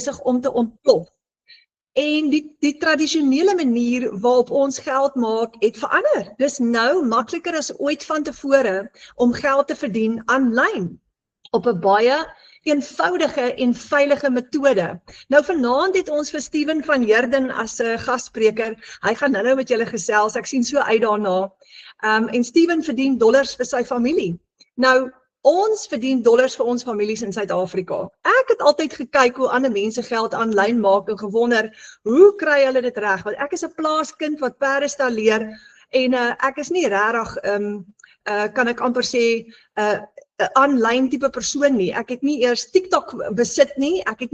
besig om te ontplof. En die tradisionele manier waarop ons geld maak, het verander. Dis nou makliker as ooit van tevore om geld te verdien aanlyn, op 'n baie eenvoudige en veilige metode. Nou vanaand het ons vir Steven van Heerden as 'n gasspreker. Hy gaan nou met julle gesels. Ek sien so uit daarna. En Steven verdien dollars vir sy familie. Nou, ons verdien dollars vir ons families in Suid-Afrika. Ek het altyd gekyk hoe ander mense geld aanlyn maak en gewonder, hoe kry hulle dit reg? Want ek is 'n plaaskind wat perde stalleer en ek is nie regtig, kan ek amper sê, 'n aanlyn tipe persoon nie. Ek het nie eers TikTok besit nie. Ek het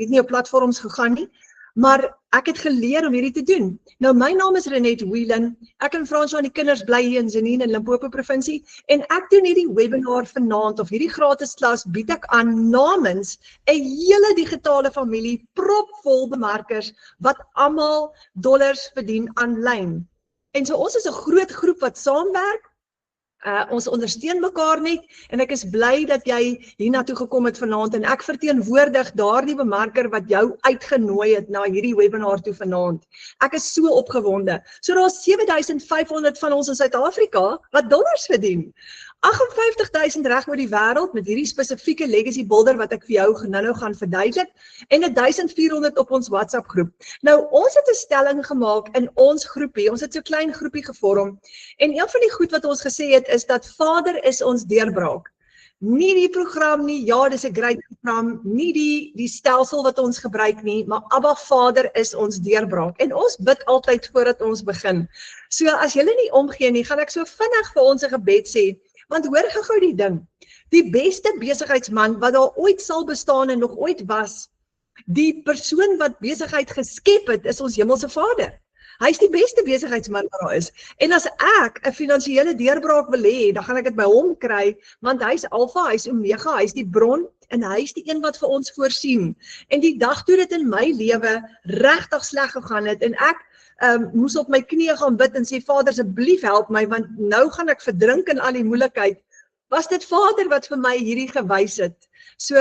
nie op platforms gegaan nie. Maar ek het geleer om hierdie te doen. Nou, my naam is Renette Whelan. Ek en Fransjo aan die kinders bly hier in Zenine in Limpopo provinsie en ek doen hierdie webinar vanaand of hierdie gratis klas bied ek aan namens 'n hele digitale familie propvol bemarkers wat almal dollars verdien aanlyn. En so ons is 'n groot groep wat saamwerk. Ons ondersteun mekaar net en ek is bly dat jy hiernatoe gekom het vanaand en ek verteenwoordig daardie bemarker wat jou uitgenooi het na hierdie webinar toe vanaand. Ek is so opgewonde. So daar's 7500 van ons in Suid-Afrika wat dollars verdien. 58,000 reg oor die wêreld met hierdie spesifieke legacy builder wat ek vir jou nou gaan verduidelik en 1400 op ons WhatsApp groep. Nou ons het 'n stelling gemaak in ons groepie. Ons het so 'n klein groepie gevorm en een van die goed wat ons gesê het is dat Vader is ons deurbraak. Nie die program nie, ja, dis 'n great program, nie die stelsel wat ons gebruik nie, maar Abba Vader is ons deurbraak. En ons bid altyd voordat ons begin. So as julle nie omgee nie, gaan ek so vinnig vir ons 'n gebed sê. Want hoor gou die ding, die beste besigheidsman wat daar ooit sal bestaan en nog ooit was, die persoon wat besigheid geskep het, is ons hemelse Vader. Hy is die beste besigheidsman wat daar is. En as ek 'n finansiële deurbraak wil hê, dan gaan ek dit by hom kry, want hy is Alfa, hy is Omega, hy is die bron en hy is die een wat vir ons voorsien. En die dag toe dit in my lewe regtig sleg gegaan het en ek moes op my knieë gaan bid en sê, Vader, asseblief help my, want nou gaan ek verdrink in al die moeilikheid, was dit Vader wat vir my hierdie gewys het. So,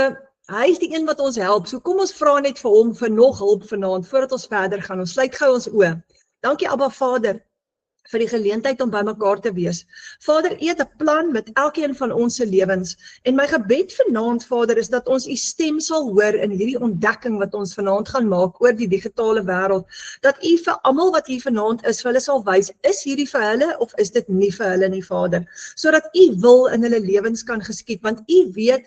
hy is die een wat ons help, so kom ons vra net vir hom vir nog hulp vanaand, voordat ons verder gaan, ons sluit gou ons oë. Dankie Abba Vader, vir die geleentheid om by mekaar te wees. Vader, U het 'n plan met elkeen van ons se lewens, en my gebed vanaand, Vader, is dat ons U stem sal hoor in hierdie ontdekking wat ons vanaand gaan maak oor die digitale wêreld, dat U vir almal wat hier vanaand is, vir hulle sal wys, is hierdie vir hulle of is dit nie vir hulle nie, Vader, sodat U wil in hulle lewens kan geskied, want U weet,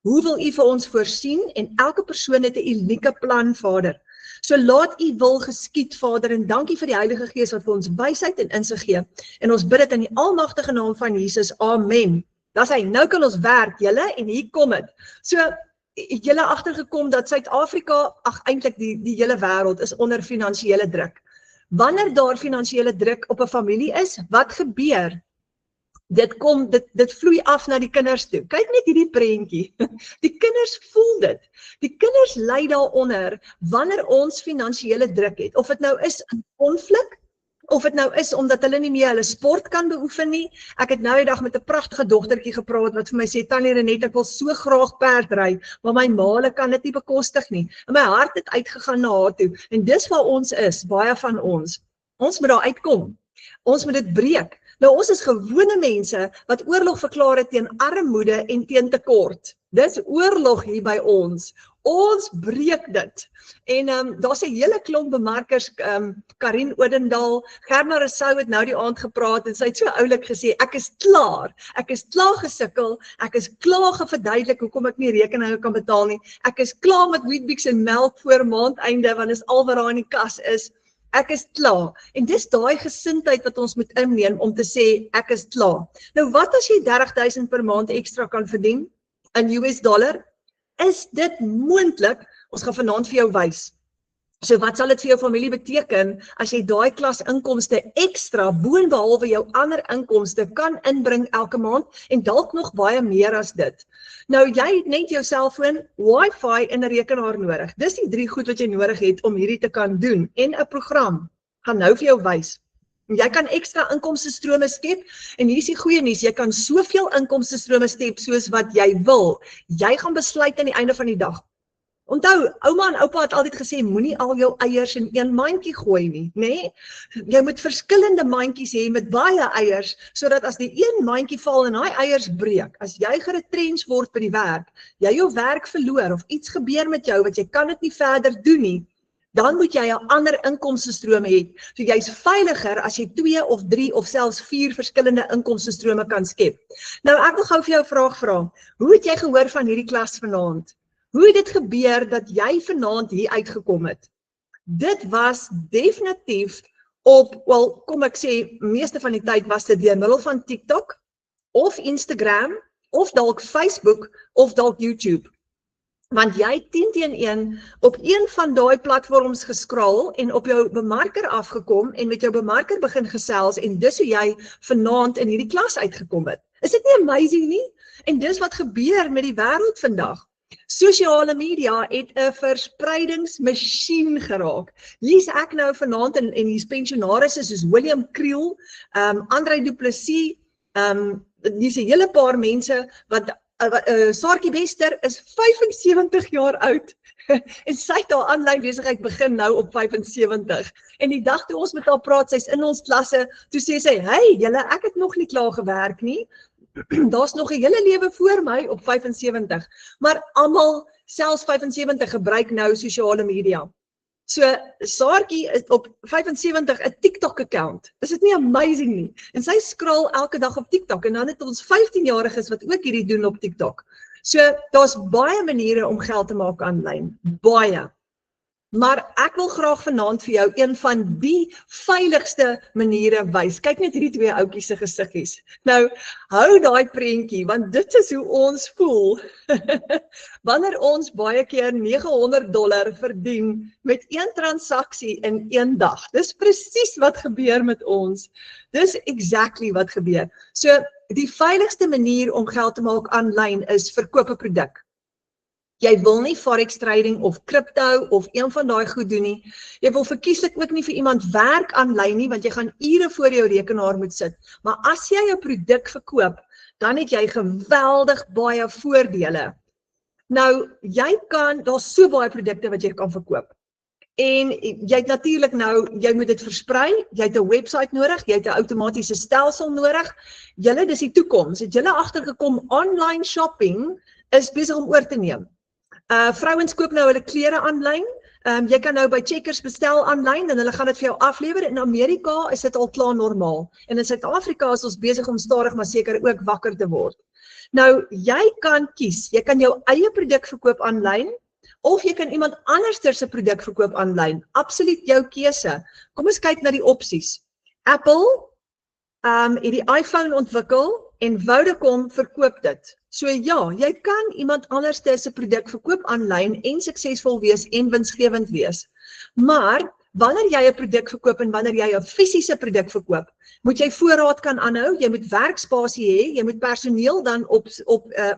hoe wil U vir ons voorsien, en elke persoon het 'n unieke plan, Vader. So laat U wil geskied, Vader, en dankie vir die Heilige Gees wat vir ons wysheid en insig gee. En ons bid dit in die almagtige naam van Jesus. Amen. Dis hy. Nou kan ons werk, julle, en hier kom dit. So het julle agtergekom dat Suid-Afrika, eintlik die hele wêreld is onder finansiële druk. Wanneer daar finansiële druk op 'n familie is, wat gebeur? Dit vloei af na die kinders toe. Kyk net hierdie prentjie. Die kinders voel dit. Die kinders ly daaronder wanneer ons finansiële druk het. Of dit nou is in konflik, of dit nou is omdat hulle nie meer hulle sport kan beoefen nie. Ek het nou die dag met 'n pragtige dogtertjie gepraat wat vir my sê, Tannie Renette, ek wil so graag perd ry, maar my maale kan dit nie bekostig nie. En my hart het uitgegaan na haar toe. En dis waar ons is, baie van ons. Ons moet daar uitkom. Ons moet dit breek. Nou ons is gewone mense wat oorlog verklaar het teen armoede en teen tekort. Dis oorlog hier by ons. Ons breek dit. En daar's 'n hele klomp bemarkers, Karin Odendaal, Germa Rousseau het nou die aand gepraat en sy het so oulik gesê, ek is klaar gesukkel, ek is klaar geverduidelik hoekom ek nie rekeninge kan betaal nie, ek is klaar met Weet-Bix en melk voor maandeinde, want dis al wat daar in die kas is. Ek is klaar. En dis daai gesindheid wat ons moet inneem om te sê, ek is klaar. Nou wat as jy 30,000 per maand ekstra kan verdien in US dollar? Is dit moontlik? Ons gaan vanaand vir jou wys. So wat sal dit vir jou familie beteken as jy daai klas inkomste ekstra boonbehalwe jou ander inkomste kan inbring elke maand en dalk nog baie meer as dit. Nou jy het net jou selfoon, wifi en 'n rekenaar nodig. Dis die 3 goed wat jy nodig het om hierdie te kan doen en 'n program. Gaan nou vir jou wys. Jy kan ekstra inkomstestrome skep en hier is die goeie nuus, jy kan soveel inkomstestrome skep soos wat jy wil. Jy gaan besluit aan die einde van die dag. Onthou, ouma en oupa het altyd gesê, moenie al jou eiers in een mandjie gooi nie, nê? Jy moet verskillende mandjies hê met baie eiers, sodat as die een mandjie val en daai eiers breek, as jy geretrench word by die werk, jy jou werk verloor of iets gebeur met jou wat jy kan dit nie verder doen nie, dan moet jy 'n ander inkomstestroom hê. So jy's veiliger as jy 2 of 3 of selfs 4 verskillende inkomstestrome kan skep. Nou ek wil gou vir jou 'n vraag vra. Hoe het jy gehoor van hierdie klas vanaand? Hoe het dit gebeur dat jy vanaand hier uitgekom het? Dit was definitief kom ek sê, meeste van die tyd was dit deur middel van TikTok, of Instagram, of dalk Facebook, of dalk YouTube. Want jy 10 teen 1 op een van daai platforms geskraal en op jou bemarker afgekom en met jou bemarker begin gesels en dis hoe jy vanaand in hierdie klas uitgekom het. Is dit nie amazing nie? En dis wat gebeur met die wêreld vandag. Sosiale media het 'n verspreidingsmasjien geraak. Lees ek nou vanaand en hier's pensionarisse soos William Kriel, André Du Plessis, hier's 'n hele paar mense wat Saartjie Wester is 75 jaar oud en sy het haar aanlyn besigheid begin nou op 75. En die dag toe ons met haar praat, sy's in ons klasse, toe sê sy, hey julle, ek het nog nie klaar gewerk nie. Daar's nog 'n hele lewe voor my op 75. Maar almal, selfs 75, gebruik nou sosiale media. So Saartjie is op 75 'n TikTok account. Is dit nie amazing nie? En sy skraal elke dag op TikTok en dan het ons 15-jariges wat ook hierdie doen op TikTok. So daar's baie maniere om geld te maak aanlyn, baie. Maar ek wil graag vanaand vir jou een van die veiligste maniere wys. Kyk net hierdie twee ouetjies se gesiggies. Nou, hou daai prentjie, want dit is hoe ons voel. Wanneer ons baie keer $900 verdien met een transaksie in een dag. Dis presies wat gebeur met ons. Dis exactly wat gebeur. So, die veiligste manier om geld te maak aanlyn is verkoop 'n produk. Jy wil nie forex trading of crypto of een van daai goed doen nie. Jy wil verkieslik ook nie vir iemand werk aanlyn nie, want jy gaan ure voor jou rekenaar moet sit. Maar as jy 'n produk verkoop, dan het jy geweldig baie voordele. Nou, daar's so baie produkte wat jy kan verkoop. En jy het natuurlik nou, jy moet dit versprei, jy het 'n website nodig, jy het 'n outomatiese stelsel nodig. Dis die toekoms. Het julle agtergekom online shopping is besig om oor te neem. Vrouens koop nou hulle klere aanlyn. Jy kan nou by Checkers bestel aanlyn en hulle gaan dit vir jou aflewer. In Amerika is dit al klaar normaal. En in Suid-Afrika is ons besig om stadig maar seker ook wakker te word. Nou, jy kan kies. Jy kan jou eie produk verkoop aanlyn of jy kan iemand anders se produk verkoop aanlyn. Absoluut jou keuse. Kom ons kyk na die opsies. Apple het die iPhone ontwikkel en Vodacom verkoop dit. So ja, jy kan iemand anders se produk verkoop aanlyn en suksesvol wees en winsgewend wees. Maar wanneer jy 'n produk verkoop en wanneer jy 'n fisiese produk verkoop, moet jy voorraad kan aanhou, jy moet werkspasie hê, jy moet personeel dan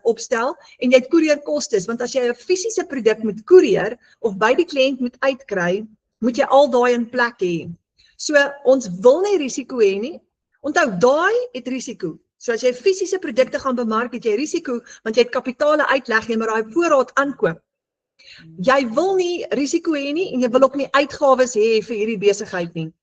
opstel en jy het koerierkostes, want as jy 'n fisiese produk moet koerier of by die kliënt moet uitkry, moet jy al daai in plek hê. So ons wil nie risiko hê nie. Onthou, daai het risiko. So as jy fisiese produkte gaan bemark, het jy risiko, want jy het kapitale uitleg, jy moet daai voorraad aankoop. Jy wil nie risiko hê nie en jy wil ook nie uitgawes hê vir hierdie besigheid nie.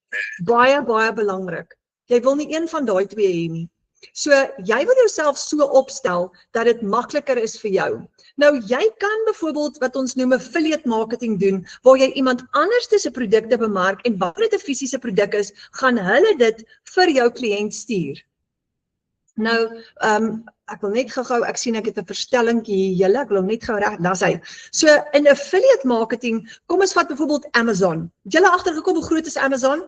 Baie, baie belangrik. Jy wil nie een van daai twee hê nie. So jy wil jouself so opstel dat dit makliker is vir jou. Nou jy kan byvoorbeeld wat ons noem affiliate marketing doen, waar jy iemand anders se produkte bemark en wanneer dit 'n fisiese produk is, gaan hulle dit vir jou kliënt stuur. Nou, ek wil net gou, ek sien ek het 'n verstellingkie hier, ek wil net gou reg, daar's hy. So in affiliate marketing, kom ons vat byvoorbeeld Amazon. Het julle agtergekom hoe groot is Amazon?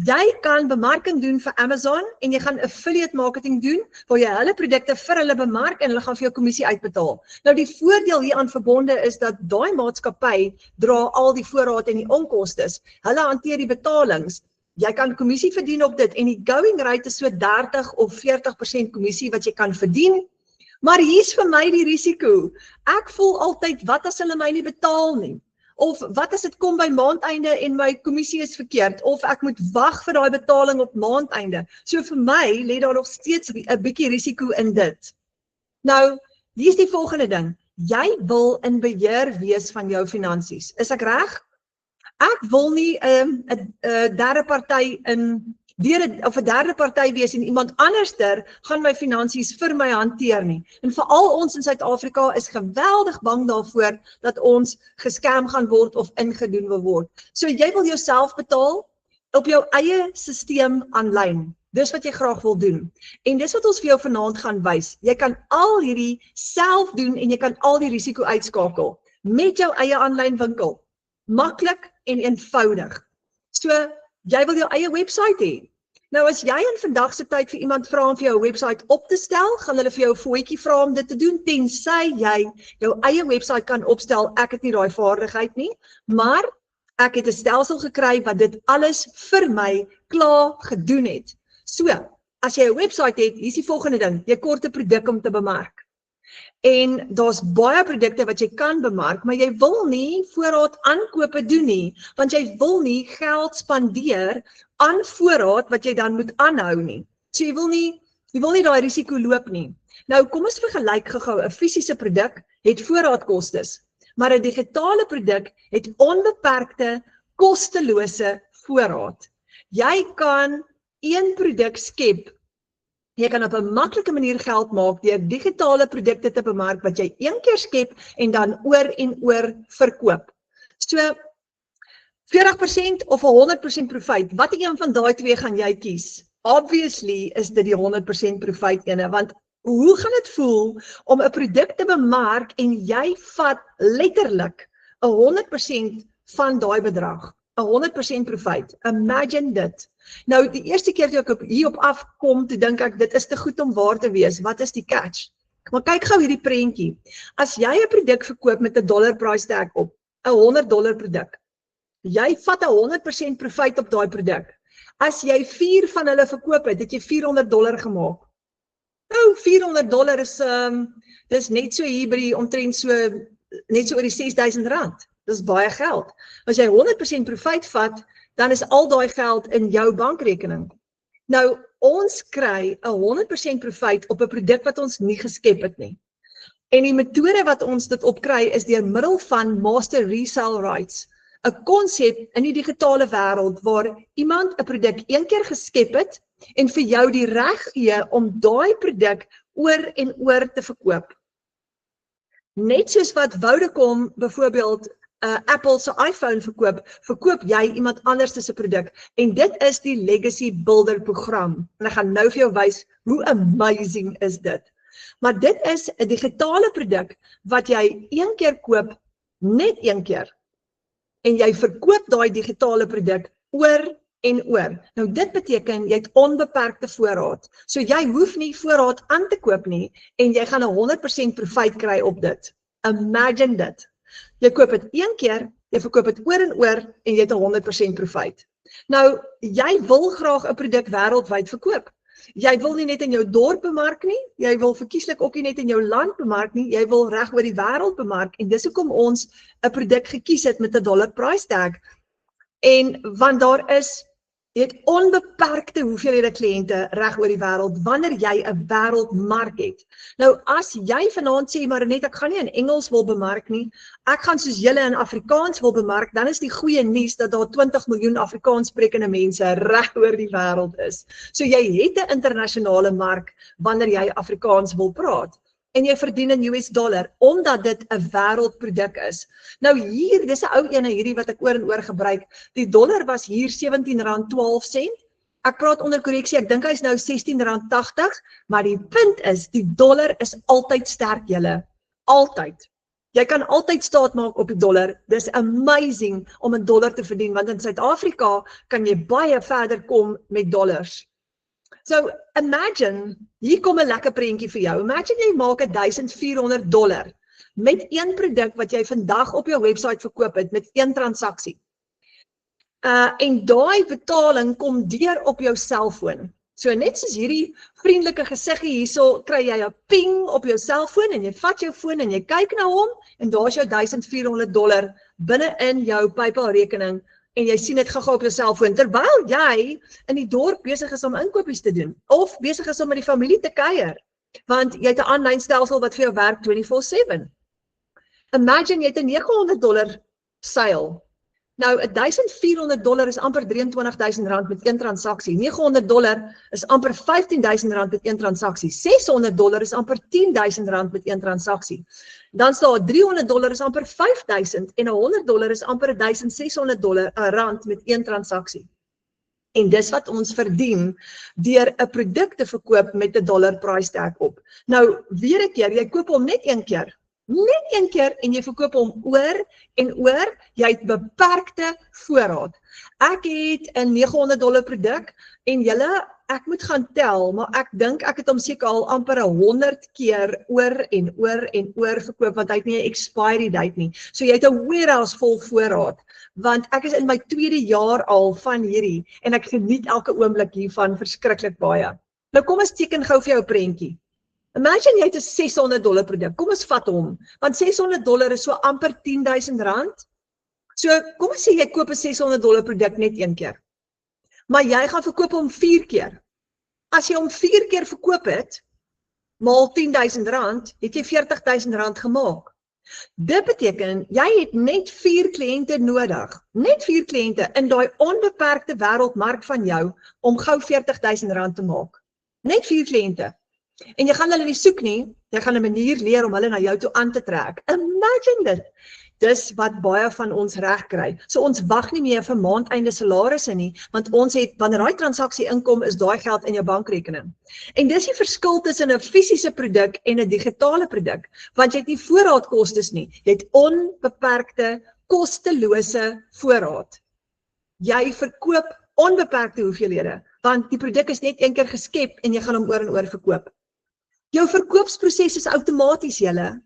Jy kan bemarking doen vir Amazon en jy gaan affiliate marketing doen, waar jy hulle produkte vir hulle bemark en hulle gaan vir jou kommissie uitbetaal. Nou die voordeel hieraan verbonde is dat daai maatskappy dra al die voorraad en die onkostes. Hulle hanteer die betalings. Jy kan kommissie verdien op dit en die going rate is so 30 of 40% kommissie wat jy kan verdien. Maar hier's vir my die risiko. Ek voel altyd, wat as hulle my nie betaal nie? Of wat as dit kom by maandeinde en my kommissie is verkeerd? Of ek moet wag vir daai betaling op maandeinde? So vir my lê daar nog steeds 'n bietjie risiko in dit. Nou, hier's die volgende ding. Jy wil in beheer wees van jou finansies. Is ek reg? Ek wil nie 'n derde party of 'n derde party wees en iemand anderster gaan my finansies vir my hanteer nie. En veral ons in Suid-Afrika is geweldig bang daarvoor dat ons gescam gaan word of ingedoen wil word. So jy wil jouself betaal op jou eie stelsel aanlyn. Dis wat jy graag wil doen. En dis wat ons vir jou vanaand gaan wys. Jy kan al hierdie self doen en jy kan al die risiko uitskakel met jou eie aanlyn winkel. Maklik en eenvoudig. So, jy wil jou eie website hê. Nou as jy in vandag se tyd vir iemand vra om vir jou 'n website op te stel, gaan hulle vir jou 'n voetjie vra om dit te doen, tensy jy jou eie website kan opstel. Ek het nie daai vaardigheid nie, maar ek het 'n stelsel gekry wat dit alles vir my klaar gedoen het. So, as jy 'n website het, hier's die volgende ding, jy kort 'n produk om te bemark. En daar's baie produkte wat jy kan bemark, maar jy wil nie voorraad aankope doen nie, want jy wil nie geld spandeer aan voorraad wat jy dan moet aanhou nie. So jy wil nie daai risiko loop nie. Nou kom ons vergelyk gou-gou, 'n fisiese produk het voorraadkostes, maar 'n digitale produk het onbeperkte, kostelose voorraad. Jy kan een produk skep. Jy kan op 'n maklike manier geld maak deur digitale produkte te bemark wat jy een keer skep en dan oor en oor verkoop. So 40% of 100% profijt, wat een van daai twee gaan jy kies? Obviously is dit die 100% profijt ene, want hoe gaan dit voel om 'n produk te bemark en jy vat letterlik 100% van daai bedrag, 100% profijt. Imagine dit. Nou die eerste keer toe ek hierop afkom, toe dink ek dit is te goed om waar te wees. Wat is die catch? Maar kyk gou hierdie prentjie. As jy 'n produk verkoop met 'n dollar price tag op, 'n $100 produk. Jy vat 'n 100% profijt op daai produk. As jy 4 van hulle verkoop het jy $400 gemaak. Nou $400 is dis net so hier by die omtrent so net so oor die R6.000. Dis baie geld. As jy 100% profijt vat, dan is al daai geld in jou bankrekening. Nou, ons kry 'n 100% profijt op 'n produk wat ons nie geskep het nie. En die metode wat ons dit op kry is deur middel van master resale rights. 'n Konsep in die digitale wêreld waar iemand 'n produk een keer geskep het en vir jou die reg gee om daai produk oor en oor te verkoop. Net soos wat Vodacom byvoorbeeld Apple se iPhone verkoop jy iemand anders se produk. En dit is die Legacy Builder program. En ek gaan nou vir jou wys hoe amazing is dit. Maar dit is 'n digitale produk wat jy een keer koop, net een keer. En jy verkoop daai digitale produk oor en oor. Nou dit beteken jy het onbeperkte voorraad. So jy hoef nie voorraad aan te koop nie en jy gaan 'n 100% profijt kry op dit. Imagine dit. Jy koop dit een keer, jy verkoop dit oor en oor en jy het 'n 100% profijt. Nou, jy wil graag 'n produk wêreldwyd verkoop. Jy wil nie net in jou dorp bemark nie, jy wil verkieslik ook nie net in jou land bemark nie, jy wil reg oor die wêreld bemark en dis hoekom ons 'n produk gekies het met 'n dollar price tag. En want daar is jy het onbeperkte hoeveelhede kliënte reg oor die wêreld wanneer jy 'n wêreldmark het. Nou as jy vanaand sê maar net ek gaan nie in Engels wil bemark nie, ek gaan soos julle in Afrikaans wil bemark, dan is die goeie nuus dat daar 20 miljoen Afrikaans sprekende mense reg oor die wêreld is. So jy het 'n internasionale mark wanneer jy Afrikaans wil praat. En jy verdien in US dollar, omdat dit 'n wêreldproduk is. Nou hier, dis 'n ou ene hierdie wat ek oor en oor gebruik, die dollar was hier R17.12, ek praat onder korreksie, ek dink hy is nou R16.80, maar die punt is, die dollar is altyd sterk julle, altyd. Jy kan altyd staat maak op die dollar, dis amazing om 'n dollar te verdien, want in Suid-Afrika kan jy baie verder kom met dollars. So, imagine, hier kom 'n lekker prentjie vir jou. Imagine jy maak $1,400 met een produk wat jy vandag op jou website verkoop het met een transaksie. En daai betaling kom deur op jou selfoon. So net soos hierdie vriendelike gesiggie hierso, kry jy 'n ping op jou selfoon en jy vat jou foon en jy kyk na hom en daar is jou $1,400 binne in jou PayPal rekening. En jy sien dit gou-gou op jou selfoon, terwyl jy in die dorp besig is om inkopies te doen, of besig is om met die familie te kuier, want jy het 'n aanlyn stelsel wat vir jou werk 24/7. Imagine jy het 'n $900 seil. Nou, $1,400 is amper R23,000 met een transaksie. $900 is amper R15,000 met een transaksie. $600 is amper R10,000 met een transaksie. Dan staan $300 is amper R5,000 en $100 is amper R1,600 met een transaksie. En dis wat ons verdien deur 'n produk te verkoop met 'n dollar price tag op. Nou, weer 'n keer, jy koop hom net een keer. Net een keer en jy verkoop hom oor en oor, jy het beperkte voorraad. Ek het 'n $900 produk en ek moet gaan tel, maar ek dink ek het hom seker al amper 100 keer oor en oor en oor verkoop, want hy het nie 'n expiry date nie. So jy het 'n warehouse vol voorraad, want ek is in my 2de jaar al van hierdie, en ek geniet elke oomblik hiervan verskriklik baie. Nou kom ons teken gou vir jou 'n prentjie. Imagine jy het 'n $600 produk, kom ons vat hom, want $600 is so amper R10,000. So kom ons sê jy koop 'n $600 produk net een keer, maar jy gaan verkoop hom 4 keer. As jy hom 4 keer verkoop het, maal R10,000, het jy R40,000 gemaak. Dit beteken, jy het net 4 kliënte nodig, net 4 kliënte in daai onbeperkte wêreldmark van jou, om gou R40,000 te maak. Net 4 kliënte. En jy gaan hulle nie soek nie, jy gaan 'n manier leer om hulle na jou toe aan te trek. Imagine dit. Dis wat baie van ons reg kry. So ons wag nie meer vir maandeinde salarisse nie, want ons het, wanneer daai transaksie inkom, is daai geld in jou bankrekening. En dis die verskil tussen 'n fisiese produk en 'n digitale produk, want jy het nie voorraadkostes nie, jy het onbeperkte, kostelose voorraad. Jy verkoop onbeperkte hoeveelhede, want die produk is net een keer geskep en jy gaan hom oor en oor verkoop. Jou verkoopsproses is outomaties, julle.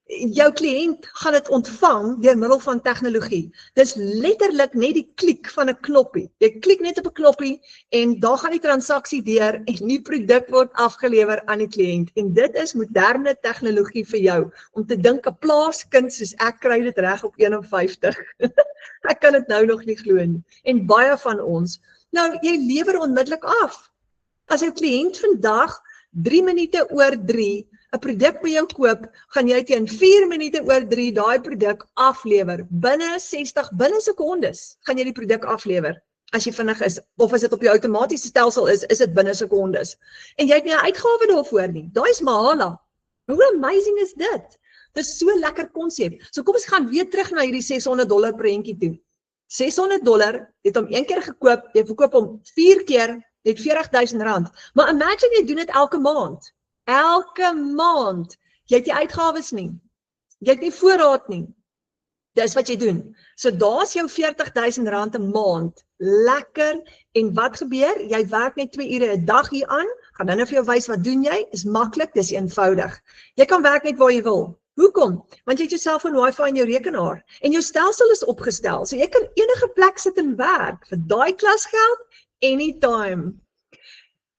Jou kliënt gaan dit ontvang deur middel van tegnologie. Dis letterlik net die klik van 'n knoppie. Jy klik net op 'n knoppie en daar gaan die transaksie deur en die produk word afgelewer aan die kliënt. En dit is moderne tegnologie vir jou, om te dink 'n plaaskind soos ek kry dit reg op 51. Ek kan dit nou nog nie glo nie. En baie van ons, nou jy lewer onmiddellik af. As jou kliënt vandag 3 minute oor 3 'n produk by jou koop, gaan jy teen 4 minute oor 3 daai produk aflewer. Binne sekondes gaan jy die produk aflewer. As jy vinnig is, of as dit op jou outomatiese stelsel is dit binne sekondes. En jy het nie 'n uitgawe daarvoor nie. Daai is Mahala. Hoe amazing is dit? Dis so 'n lekker konsep. So kom ons gaan weer terug na hierdie $600 prentjie toe. $600, jy het hom een keer gekoop, jy verkoop hom 4 keer, jy het R40,000. Maar imagine jy doen dit elke maand. Elke maand. Jy het nie uitgawes nie. Jy het nie voorraad nie. Dis wat jy doen. So daar's jou R40,000 'n maand. Lekker. En wat gebeur? Jy werk net 2 ure 'n dag hier aan. Gaan nou vir jou wys wat doen jy? Is maklik, dis eenvoudig. Jy kan werk net waar jy wil. Hoekom? Want jy het jouself van Wi-Fi in jou rekenaar. En jou stelsel is opgestel. So jy kan enige plek sit en werk. Vir daai klasgeld, anytime.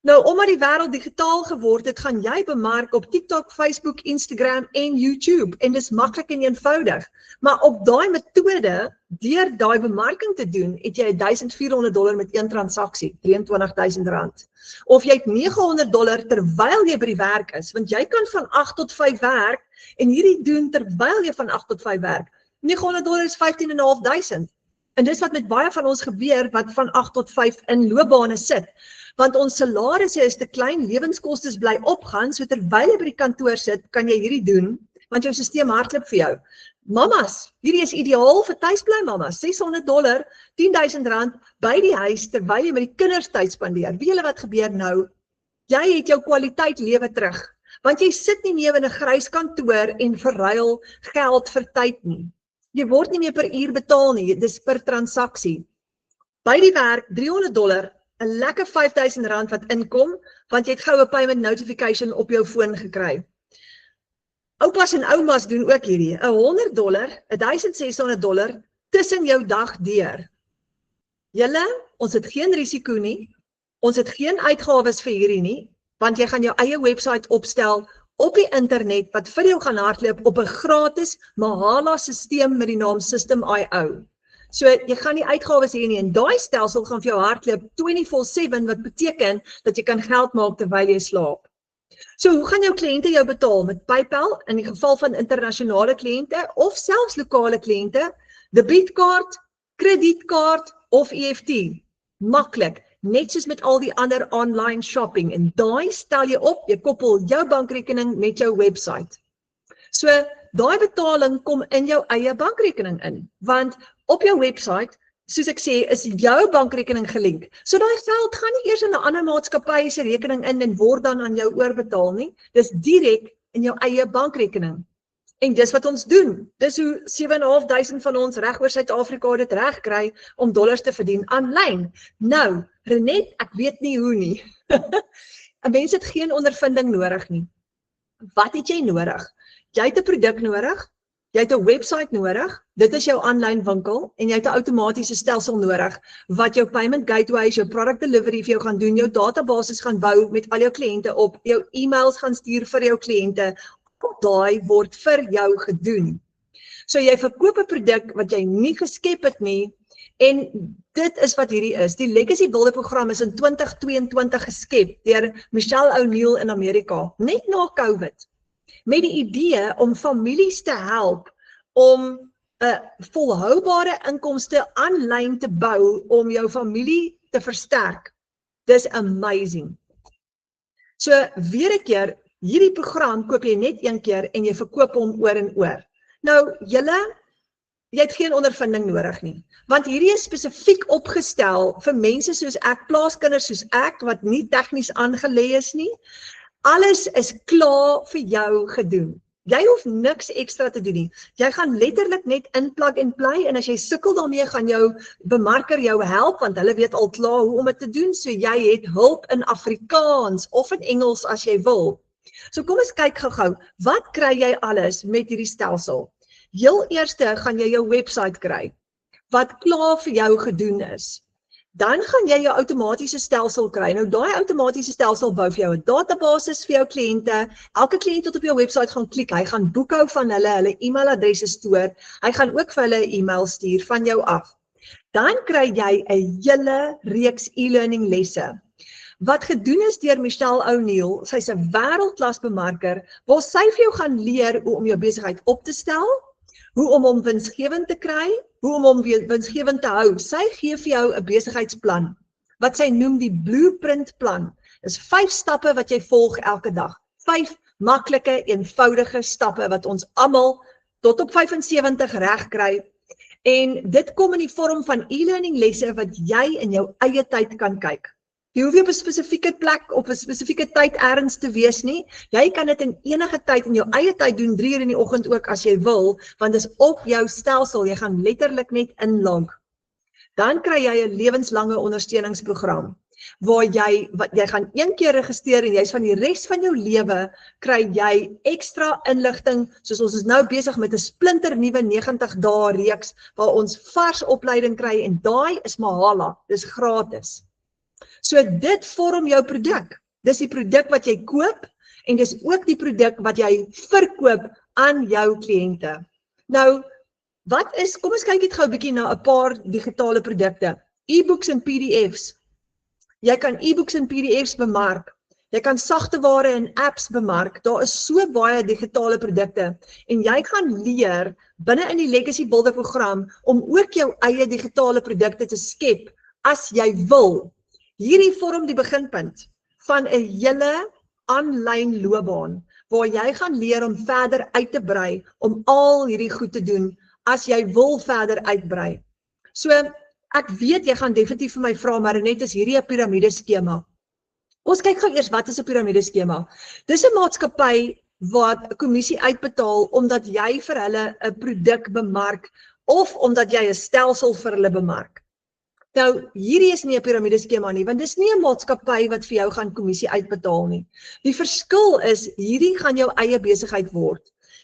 Nou, omdat die wêreld digitaal geword het, gaan jy bemark op TikTok, Facebook, Instagram en YouTube. En dis maklik en eenvoudig. Maar op daai metode, deur daai bemarking te doen, het jy $1,400 met een transaksie, R23,000. Of jy het $900 terwyl jy by die werk is, want jy kan van 8 tot 5 werk, en hierdie doen terwyl jy van 8 tot 5 werk. $900 is $15,500. En dis wat met baie van ons gebeur, wat van 8 tot 5 in loopbane sit. Want ons salarisse is te klein, lewenskostes bly opgaan, so terwyl jy by die kantoor sit, kan jy hierdie doen, want jou stelsel hardloop vir jou. Mamas, hierdie is ideaal vir tuisbly mamas, $600, R10,000 by die huis, terwyl jy met die kinders tyd spandeer. Weet julle wat gebeur nou? Jy het jou kwaliteit lewe terug, want jy sit nie meer in 'n grys kantoor en verruil geld vir tyd nie. Jy word nie meer per uur betaal nie, dis per transaksie. By die werk, $300, 'n lekker R5,000 wat inkom, want jy het gou 'n payment notification op jou foon gekry. Oupas en oumas doen ook hierdie, $100, $1,600 tussen jou dag deur. Julle, ons het geen risiko nie, ons het geen uitgawes vir hierdie nie, want jy gaan jou eie website opstel op die internet wat vir jou gaan hardloop op 'n gratis Mahala stelsel met die naam System.io. So jy gaan nie uitgawes hê nie, en daai stelsel gaan vir jou hardloop 24/7, wat beteken dat jy kan geld maak terwyl jy slaap. So hoe gaan jou kliënte jou betaal? Met PayPal in die geval van internasionale kliënte of selfs lokale kliënte, debietkaart, kredietkaart of EFT. Maklik, net soos met al die ander online shopping en daai stel jy op, jy koppel jou bankrekening met jou website. So daai betaling kom in jou eie bankrekening in, want op jou website, soos ek sê, is jou bankrekening gelink. So daai geld gaan nie eers in 'n ander maatskappy se rekening in en word dan aan jou oorbetaal nie. Dis direk in jou eie bankrekening. En dis wat ons doen. Dis hoe 7.500 van ons reg oor Suid-Afrika dit reg kry om dollars te verdien aanlyn. Nou, Renet, ek weet nie hoe nie. 'n Mens het geen ondervinding nodig nie. Wat het jy nodig? Jy het 'n produk nodig, jy het 'n website nodig, dit is jou aanlyn winkel en jy het 'n outomatiese stelsel nodig wat jou payment gateways, jou product delivery vir jou gaan doen, jou databasis gaan bou met al jou kliënte op, jou e-mails gaan stuur vir jou kliënte. Daai word vir jou gedoen. So jy verkoop 'n produk wat jy nie geskep het nie en dit is wat hierdie is. Die Legacy Builder program is in 2022 geskep deur Michelle O'Neill in Amerika, net na COVID. Met die idee om families te help om 'n volhoubare inkomste aanlyn te bou om jou familie te versterk. Dis amazing. So weer 'n keer, hierdie program koop jy net een keer en jy verkoop hom oor en oor. Nou, jy het geen ondervinding nodig nie, want hierdie is spesifiek opgestel vir mense soos ek, plaaskinders soos ek, wat nie tegnies aangelê is nie. Alles is klaar vir jou gedoen. Jy hoef niks ekstra te doen nie. Jy gaan letterlik net inplug en play en as jy sukkel daarmee gaan jou bemarker jou help want hulle weet al klaar hoe om dit te doen. So jy het hulp in Afrikaans of in Engels as jy wil. So kom ons kyk gou-gou, wat kry jy alles met hierdie stelsel? Heel eerste gaan jy jou website kry wat klaar vir jou gedoen is. Dan gaan jy jou outomatiese stelsel kry. Nou daai outomatiese stelsel bou vir jou 'n database vir jou kliënte. Elke kliënt wat op jou website gaan klik, hy gaan boekhou van hulle e-mailadresse stoor. Hy gaan ook vir hulle 'n e-mail stuur van jou af. Dan kry jy 'n hele reeks e-learning lesse. Wat gedoen is deur Michelle O'Neill, sy's 'n wêreldklas bemarker, waar sy vir jou gaan leer hoe om jou besigheid op te stel, hoe om hom winsgewend te kry, hoe om hom winsgewend te hou. Sy gee vir jou 'n besigheidsplan, wat sy noem die blueprint plan. Dis 5 stappe wat jy volg elke dag. 5 maklike, eenvoudige stappe wat ons almal tot op 75 reg kry. En dit kom in die vorm van e-learning lesse wat jy in jou eie tyd kan kyk. Jy hoef nie op 'n spesifieke plek op 'n spesifieke tyd ergens te wees nie. Jy kan dit in enige tyd in jou eie tyd doen, 3 uur in die oggend ook as jy wil, want dis op jou stelsel. Jy gaan letterlik net inlog. Dan kry jy 'n lewenslange ondersteuningsprogram waar jy gaan een keer registreer en jy's van die res van jou lewe kry jy ekstra inligting, soos ons is nou besig met 'n splinternuwe 90 dae reeks waar ons vars opleiding kry en daai is mahala, dis gratis. So dit vorm jou produk. Dis die produk wat jy koop en dis ook die produk wat jy verkoop aan jou kliënte. Nou, kom ons kyk net gou 'n bietjie na 'n paar digitale produkte. E-books en PDFs. Jy kan e-books en PDFs bemark. Jy kan sagteware en apps bemark. Daar is so baie digitale produkte en jy gaan leer binne in die Legacy Builder program om ook jou eie digitale produkte te skep as jy wil. Hierdie vorm die beginpunt van 'n hele aanlyn loopbaan waar jy gaan leer om verder uit te brei, om al hierdie goed te doen as jy wil verder uitbrei. So, ek weet jy gaan definitief vir my vra, maar net is hierdie 'n piramideskema. Ons kyk gou eers wat is 'n piramideskema. Dis 'n maatskappy wat 'n kommissie uitbetaal omdat jy vir hulle 'n produk bemark of omdat jy 'n stelsel vir hulle bemark. Nou, hierdie is nie 'n piramideskema nie, want dis nie 'n maatskappy wat vir jou gaan kommissie uitbetaal nie. Die verskil is, hierdie gaan jou eie besigheid word.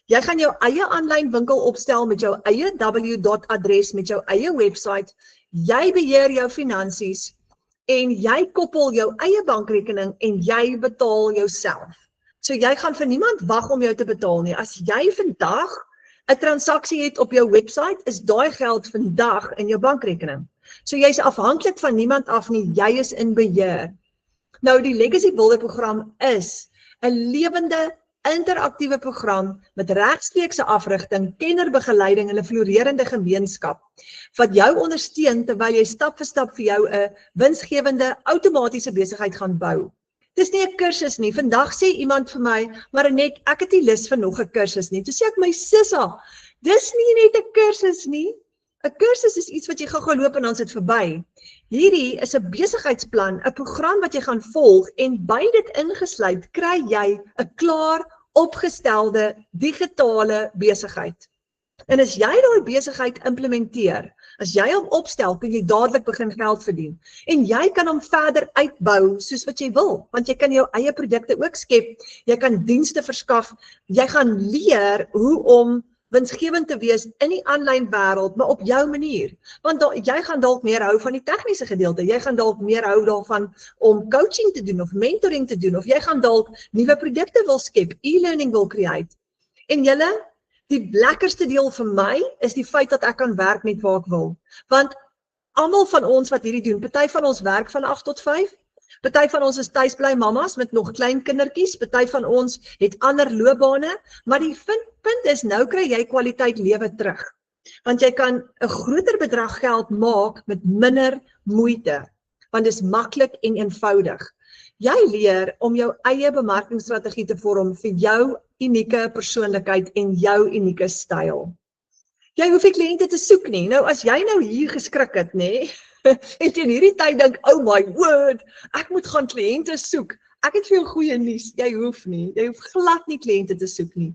Jy gaan jou eie aanlyn winkel opstel met jou eie www.adres, met jou eie website, jy beheer jou finansies, en jy koppel jou eie bankrekening en jy betaal jouself. So jy gaan vir niemand wag om jou te betaal nie. As jy vandag 'n transaksie het op jou website, is daai geld vandag in jou bankrekening. So jy is afhanklik van niemand af nie, jy is in beheer. Nou die Legacy Builder program is 'n lewende, interaktiewe program met regstreekse afrigting, kennerbegeleiding en 'n floreerende gemeenskap wat jou ondersteun terwyl jy stap vir stap vir jou 'n winsgewende outomatiese besigheid gaan bou. Dis nie 'n kursus nie. Vandag sê iemand vir my, maar Annette, ek het nie lus vir nog 'n kursus nie. Toe sê ek, my sissa, dis nie net 'n kursus nie. 'n Kursus is iets wat jy gou loop en dan sit verby. Hierdie is 'n besigheidsplan, 'n program wat jy gaan volg en by dit ingesluit kry jy 'n klaar opgestelde digitale besigheid. En as jy daai besigheid implementeer, as jy hom opstel, kan jy dadelik begin geld verdien. En jy kan hom verder uitbou soos wat jy wil, want jy kan jou eie produkte ook skep, jy kan dienste verskaf, jy gaan leer hoe om winsgewend te wees in die aanlyn wêreld, maar op jou manier. Want jy gaan dalk meer hou van die tegniese gedeelte, jy gaan dalk meer hou daarvan om coaching te doen of mentoring te doen, of jy gaan dalk nuwe produkte wil skep, e-learning wil create. En julle, die lekkerste deel vir my is die feit dat ek kan werk net waar ek wil. Want almal van ons wat hierdie doen, party van ons werk van 8 tot 5, party van ons is tuisbly mamas met nog klein kindertjies, party van ons het ander loopbane, maar die punt is, nou kry jy kwaliteit lewe terug. Want jy kan 'n groter bedrag geld maak met minder moeite, want dit is maklik en eenvoudig. Jy leer om jou eie bemarkingsstrategie te vorm vir jou unieke persoonlikheid en jou unieke styl. Jy hoef nie kliënte te soek nie. Nou as jy nou hier geskrik het, nê, en teen hierdie tyd dink, oh my word, ek moet gaan kliënte soek. Ek het vir jou goeie nuus, jy hoef nie. Jy hoef glad nie kliënte te soek nie.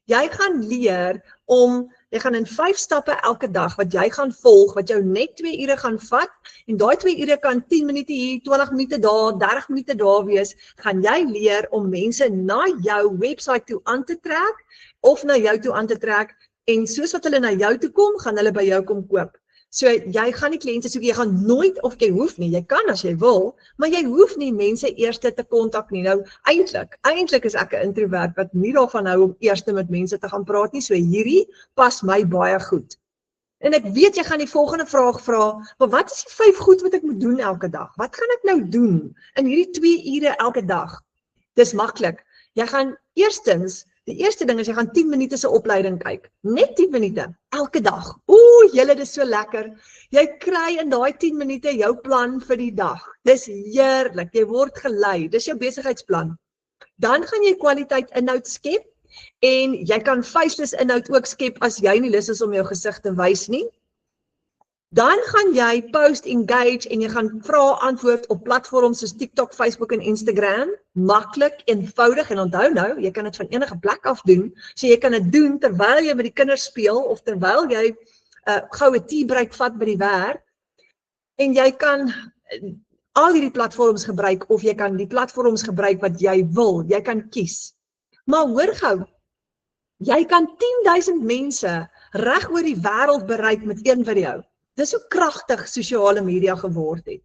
Jy gaan leer om, jy gaan in 5 stappe elke dag wat jy gaan volg, wat jou net 2 ure gaan vat, en daai 2 ure kan 10 minute hier, 20 minute daar, 30 minute daar wees, gaan jy leer om mense na jou website toe aan te trek, of na jou toe aan te trek, en soos wat hulle na jou toe kom, gaan hulle by jou kom koop. So jy gaan nie kliënte soek, jy gaan nooit, of jy hoef nie, jy kan as jy wil, maar jy hoef nie mense eers te kontak nie. Nou, eintlik is ek 'n introvert wat nie daarvan hou om eers met mense te gaan praat nie, so hierdie pas my baie goed. En ek weet jy gaan die volgende vraag vra, maar wat is die 5 goed wat ek moet doen elke dag? Wat gaan ek nou doen in hierdie 2 ure elke dag? Dis maklik. Jy gaan eerstens, die eerste ding is jy gaan 10 minute se opleiding kyk. Net 10 minute, elke dag. Julle, dis so lekker. Jy kry in daai 10 minute jou plan vir die dag. Dis heerlik, jy word gelei, dis jou besigheidsplan. Dan gaan jy kwaliteit inhoud skep, en jy kan faceless inhoud ook skep as jy nie lus is om jou gesig te wys nie. Dan gaan jy post, engage, en jy gaan vra antwoord op platforms soos TikTok, Facebook en Instagram. Maklik, eenvoudig, en onthou nou, jy kan dit van enige plek af doen. So jy kan dit doen terwyl jy met die kinders speel, of terwyl jy goue teabreak vat by die werk. En jy kan al hierdie platforms gebruik, of jy kan die platforms gebruik wat jy wil. Jy kan kies. Maar hoor gou, jy kan 10.000 mense reg oor die wêreld bereik met een video. Dis hoe kragtig sosiale media geword het.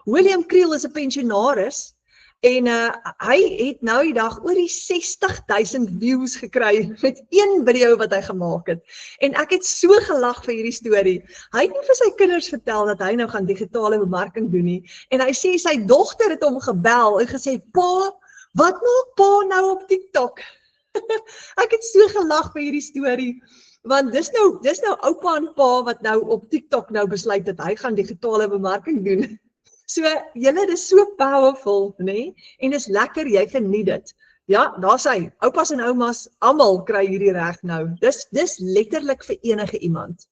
William Creel is 'n pensionaris en hy het nou die dag oor die 60.000 views gekry met een video wat hy gemaak het. En ek het so gelag vir hierdie storie. Hy het nie vir sy kinders vertel dat hy nou gaan digitale bemarking doen nie. En hy sê sy dogter het hom gebel en gesê, "Pa, wat maak pa nou op TikTok?" Ek het so gelag vir hierdie storie. Want dis nou oupa en pa wat nou op TikTok nou besluit dat hy gaan digitale bemarking doen. So, julle, dis so powerful, nê? En dis lekker, jy geniet dit. Ja, daar's hy. Oupas en oumas, almal kry hierdie reg nou. Dis letterlik vir enige iemand.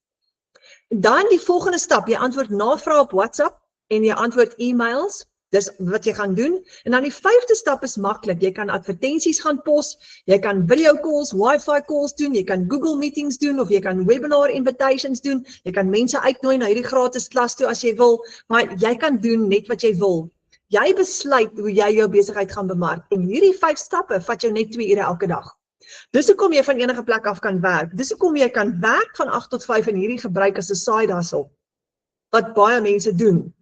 Dan die volgende stap, jy antwoord navrae op WhatsApp en jy antwoord e-mails. Dis wat jy gaan doen. En dan die 5de stap is maklik. Jy kan advertensies gaan pos, jy kan video calls, wifi calls doen, jy kan Google meetings doen, of jy kan webinar invitations doen, jy kan mense uitnooi na hierdie gratis klas toe as jy wil, maar jy kan doen net wat jy wil. Jy besluit hoe jy jou besigheid gaan bemark, en hierdie 5 stappe vat jou net 2 ure elke dag. Dis hoekom jy van enige plek af kan werk. Dis hoekom jy kan werk van 8 tot 5 en hierdie gebruik as 'n side hustle, wat baie mense doen.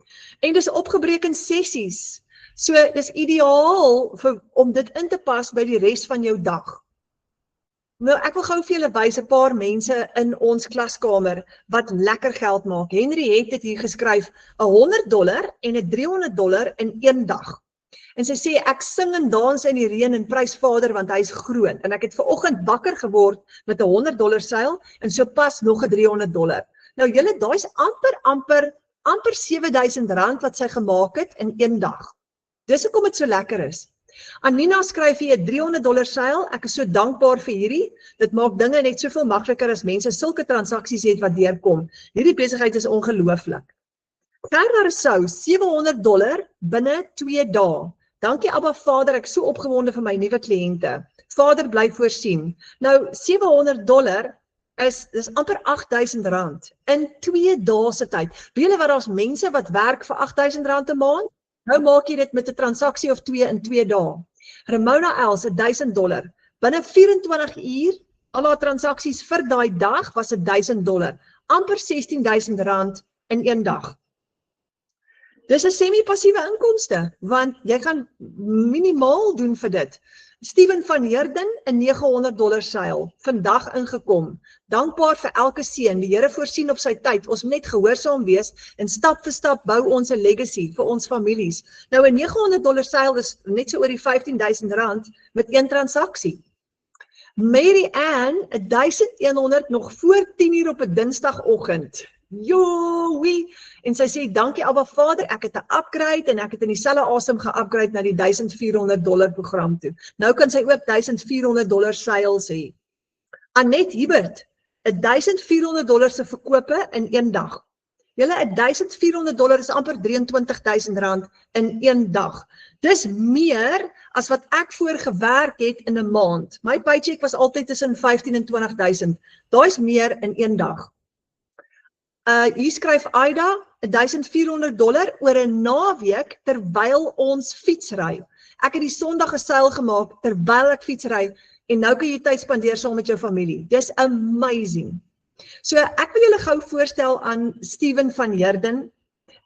En dis opgebreek in sessies. So dis ideaal om dit in te pas by die res van jou dag. Nou, ek wil gou vir julle wys 'n paar mense in ons klaskamer wat lekker geld maak. Henry het dit hier geskryf, $100 en $300 in een dag. En sy sê, ek sing en dans in die reën en prys Vader want hy is groot. En ek het vanoggend wakker geword met 'n $100 seil en so pas nog 'n $300. Nou julle, daai is amper R7,000 wat sy gemaak het in een dag. Dis hoekom dit so lekker is. Anina skryf hier 'n $300 seil. Ek is so dankbaar vir hierdie. Dit maak dinge net soveel makliker as mense sulke transaksies het wat deurkom. Hierdie besigheid is ongelooflik. Gerda Rousseau, $700 binne 2 dae. Dankie Abba Vader, ek is so opgewonde vir my nuwe kliënte. Vader bly voorsien. Nou $700 dis amper R8,000 in 2 dae se tyd. Weet julle wat daar's mense wat werk vir R8,000 'n maand? Nou maak jy dit met 'n transaksie of 2 in 2 dae. Ramona Els, $1,000. Binne 24 uur, al haar transaksies vir daai dag was $1,000. Amper R16,000 in een dag. Dis 'n semi-passiewe inkomste, want jy gaan minimaal doen vir dit. Steven van Heerden, 'n $900 seil, vandag ingekom. Dankbaar vir elke seën. Die Here voorsien op sy tyd. Ons moet net gehoorsaam wees en stap vir stap bou ons 'n legacy vir ons families. Nou 'n $900 seil is net so oor die R15,000 met een transaksie. Mary Ann, 1,100 nog voor 10 uur op 'n Dinsdagoggend. Joewie, en sy sê, dankie Abba Vader, ek het 'n upgrade en ek het in dieselfde asem ge-upgrade na die $1,400 program toe. Nou kan sy ook $1,400 seils hê. Annette Hubert, $1,400 se verkope in een dag. Julle, $1,400 is amper R23,000 in een dag. Dis meer as wat ek voor gewerk het in 'n maand. My paycheck was altyd tussen 15 en 20,000. Daai is meer in een dag. Hier skryf Aida, $1,400 oor 'n naweek terwyl ons fietsry. Ek het die Sondag 'n seil gemaak terwyl ek fietsry en nou kan jy tyd spandeer saam met jou familie. Dis amazing. So ek wil julle gou voorstel aan Steven van Heerden.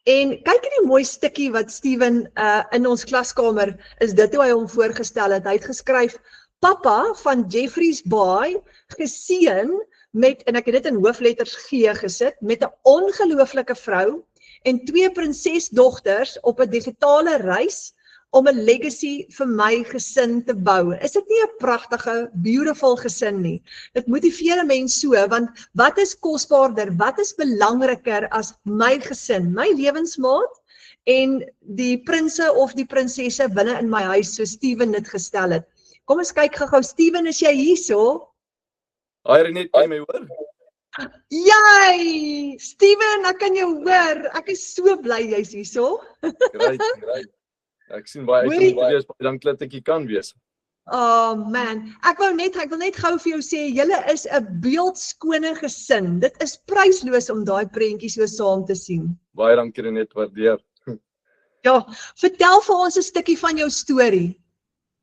En kyk hierdie mooi stukkie wat Steven in ons klaskamer is dit hoe hy hom voorgestel het. Hy het geskryf, Papa van Jeffreys Bay, geseën met, en ek het dit in hoofletters G gesit, met 'n ongelooflike vrou en 2 prinsesdogters op 'n digitale reis om 'n legacy vir my gesin te bou. Is dit nie 'n pragtige, beautiful gesin nie? Dit motiveer 'n mens so, want wat is kosbaarder, wat is belangriker as my gesin, my lewensmaat en die prinse of die prinsesse binne in my huis, so Steven dit gestel het. Kom ons kyk gou-gou, Steven, is jy hierso? Hi Renet, kan jy my hoor? Jy, Steven, ek kan jou hoor. Ek is so bly jy's hierso. Great. Ek sien baie uit om te wees, baie dankie dat ek hier kan wees. Oh man, ek wil net gou vir jou sê, julle is 'n beeldskone gesin. Dit is prysloos om daai prentjies so saam te sien. Baie dankie Renet, waardeer. Ja, vertel vir ons 'n stukkie van jou storie.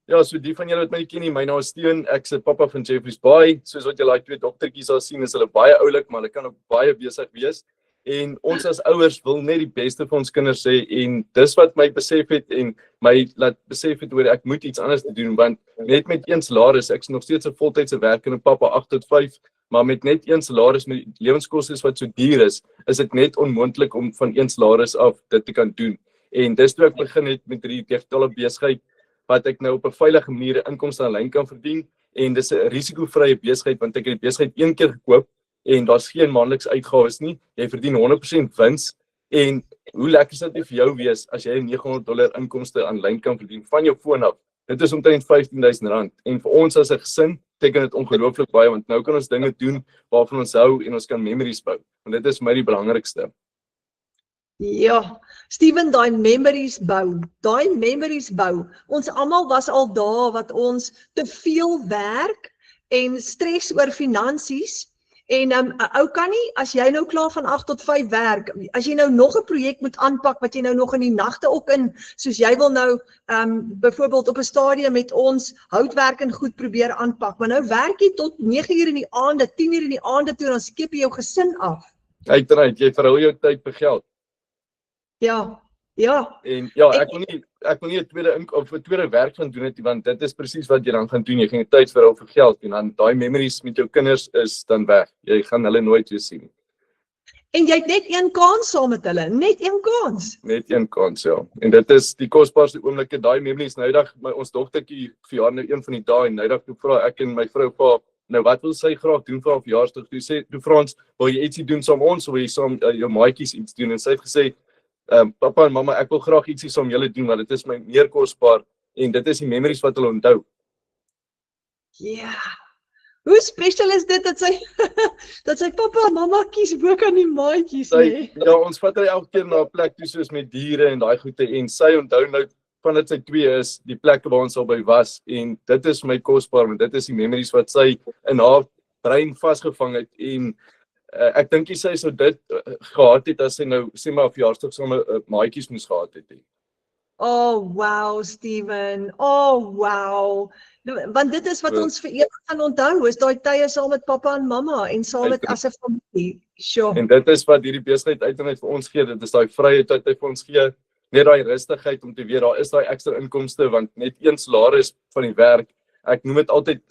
Ja, so die van julle wat my ken nie, my naam is Steven, ek se pappa van Jeffreys Bay. Soos wat julle daai 2 dogtertjies daar sien, is hulle baie oulik, maar hulle kan ook baie besig wees. En ons as ouers wil net die beste vir ons kinders hê en dis wat my besef het en my laat besef het oor ek moet iets anders te doen, want net met een salaris, ek is nog steeds 'n voltydse werkende pappa 8 tot 5, maar met net een salaris met lewenskoste wat so duur is dit net onmoontlik om van een salaris af dit te kan doen. En dis toe ek begin het met hierdie digitale besigheid wat ek nou op 'n veilige manier inkomste aanlyn kan verdien en dis 'n risikovrye besigheid want ek het die besigheid een keer gekoop en daar's geen maandelikse uitgawes nie. Jy verdien 100% wins en hoe lekker sal dit vir jou wees as jy $900 inkomste aanlyn kan verdien van jou foon af. Dit is omtrent R15,000 en vir ons as 'n gesin beteken dit ongelooflik baie want nou kan ons dinge doen waarvan ons hou en ons kan memories bou. Want dit is vir my die belangrikste. Ja, Steven, daai memories bou. Ons almal was al daar wat ons te veel werk en stres oor finansies. En 'n ou kan nie, as jy nou klaar van 8 tot 5 werk, as jy nou nog 'n projek moet aanpak wat jy nou nog in die nagte ook in, soos jy wil nou byvoorbeeld op 'n stadium met ons houtwerk en goed probeer aanpak, maar nou werk jy tot 9 uur in die aande, 10 uur in die aande toe, dan skep jy jou gesin af. Uiteraard, jy verhul jou tyd vir geld. Ja. En ja, ek wil nie 'n tweede werk gaan doen het, want dit is presies wat jy dan gaan doen. Jy gaan tyd verhul vir geld en dan daai memories met jou kinders is dan weg. Jy gaan hulle nooit weer sien. En jy het net een kans saam met hulle, net een kans. Net een kans, ja. En dit is die kosbaarste oomblikke, daai memories. Noudag, ons dogtertjie verjaar nou een van die dae en noudag toe vra ek en my vrou vir nou wat wil sy graag doen vir haar verjaarsdag? Toe vra ons, wil jy ietsie doen saam ons of wil jy saam jou maatjies iets doen? En sy het gesê, papa en mamma, ek wil graag ietsie saam julle doen, want dit is my meer kosbaar en dit is die memories wat hulle onthou. Ja. Hoe special is dit dat sy dat sy papa en mamma kies bo kan die maatjies, nee? Ja, ons vat hy elke keer na 'n plek toe soos met diere en daai goede en sy onthou nou van dit sy 2 is, die plekke waar ons al by was en dit is my kosbaar want dit is die memories wat sy in haar brein vasgevang het en ek dink sy sou dit gehad het as sy nou sê maar op verjaarsdag sommer maatjies moes gehad het. Oh wow, Steven. Oh wow. Want dit is wat ons vir ewig gaan onthou, is daai tye saam met pappa en mamma en saam met as 'n familie. Sure. En dit is wat hierdie besigheid uiteindelik vir ons gee. Dit is daai vryheid wat hy vir ons gee. Net daai rustigheid om te weet daar is daai ekstra inkomste want net een salaris van die werk. Ek noem dit altyd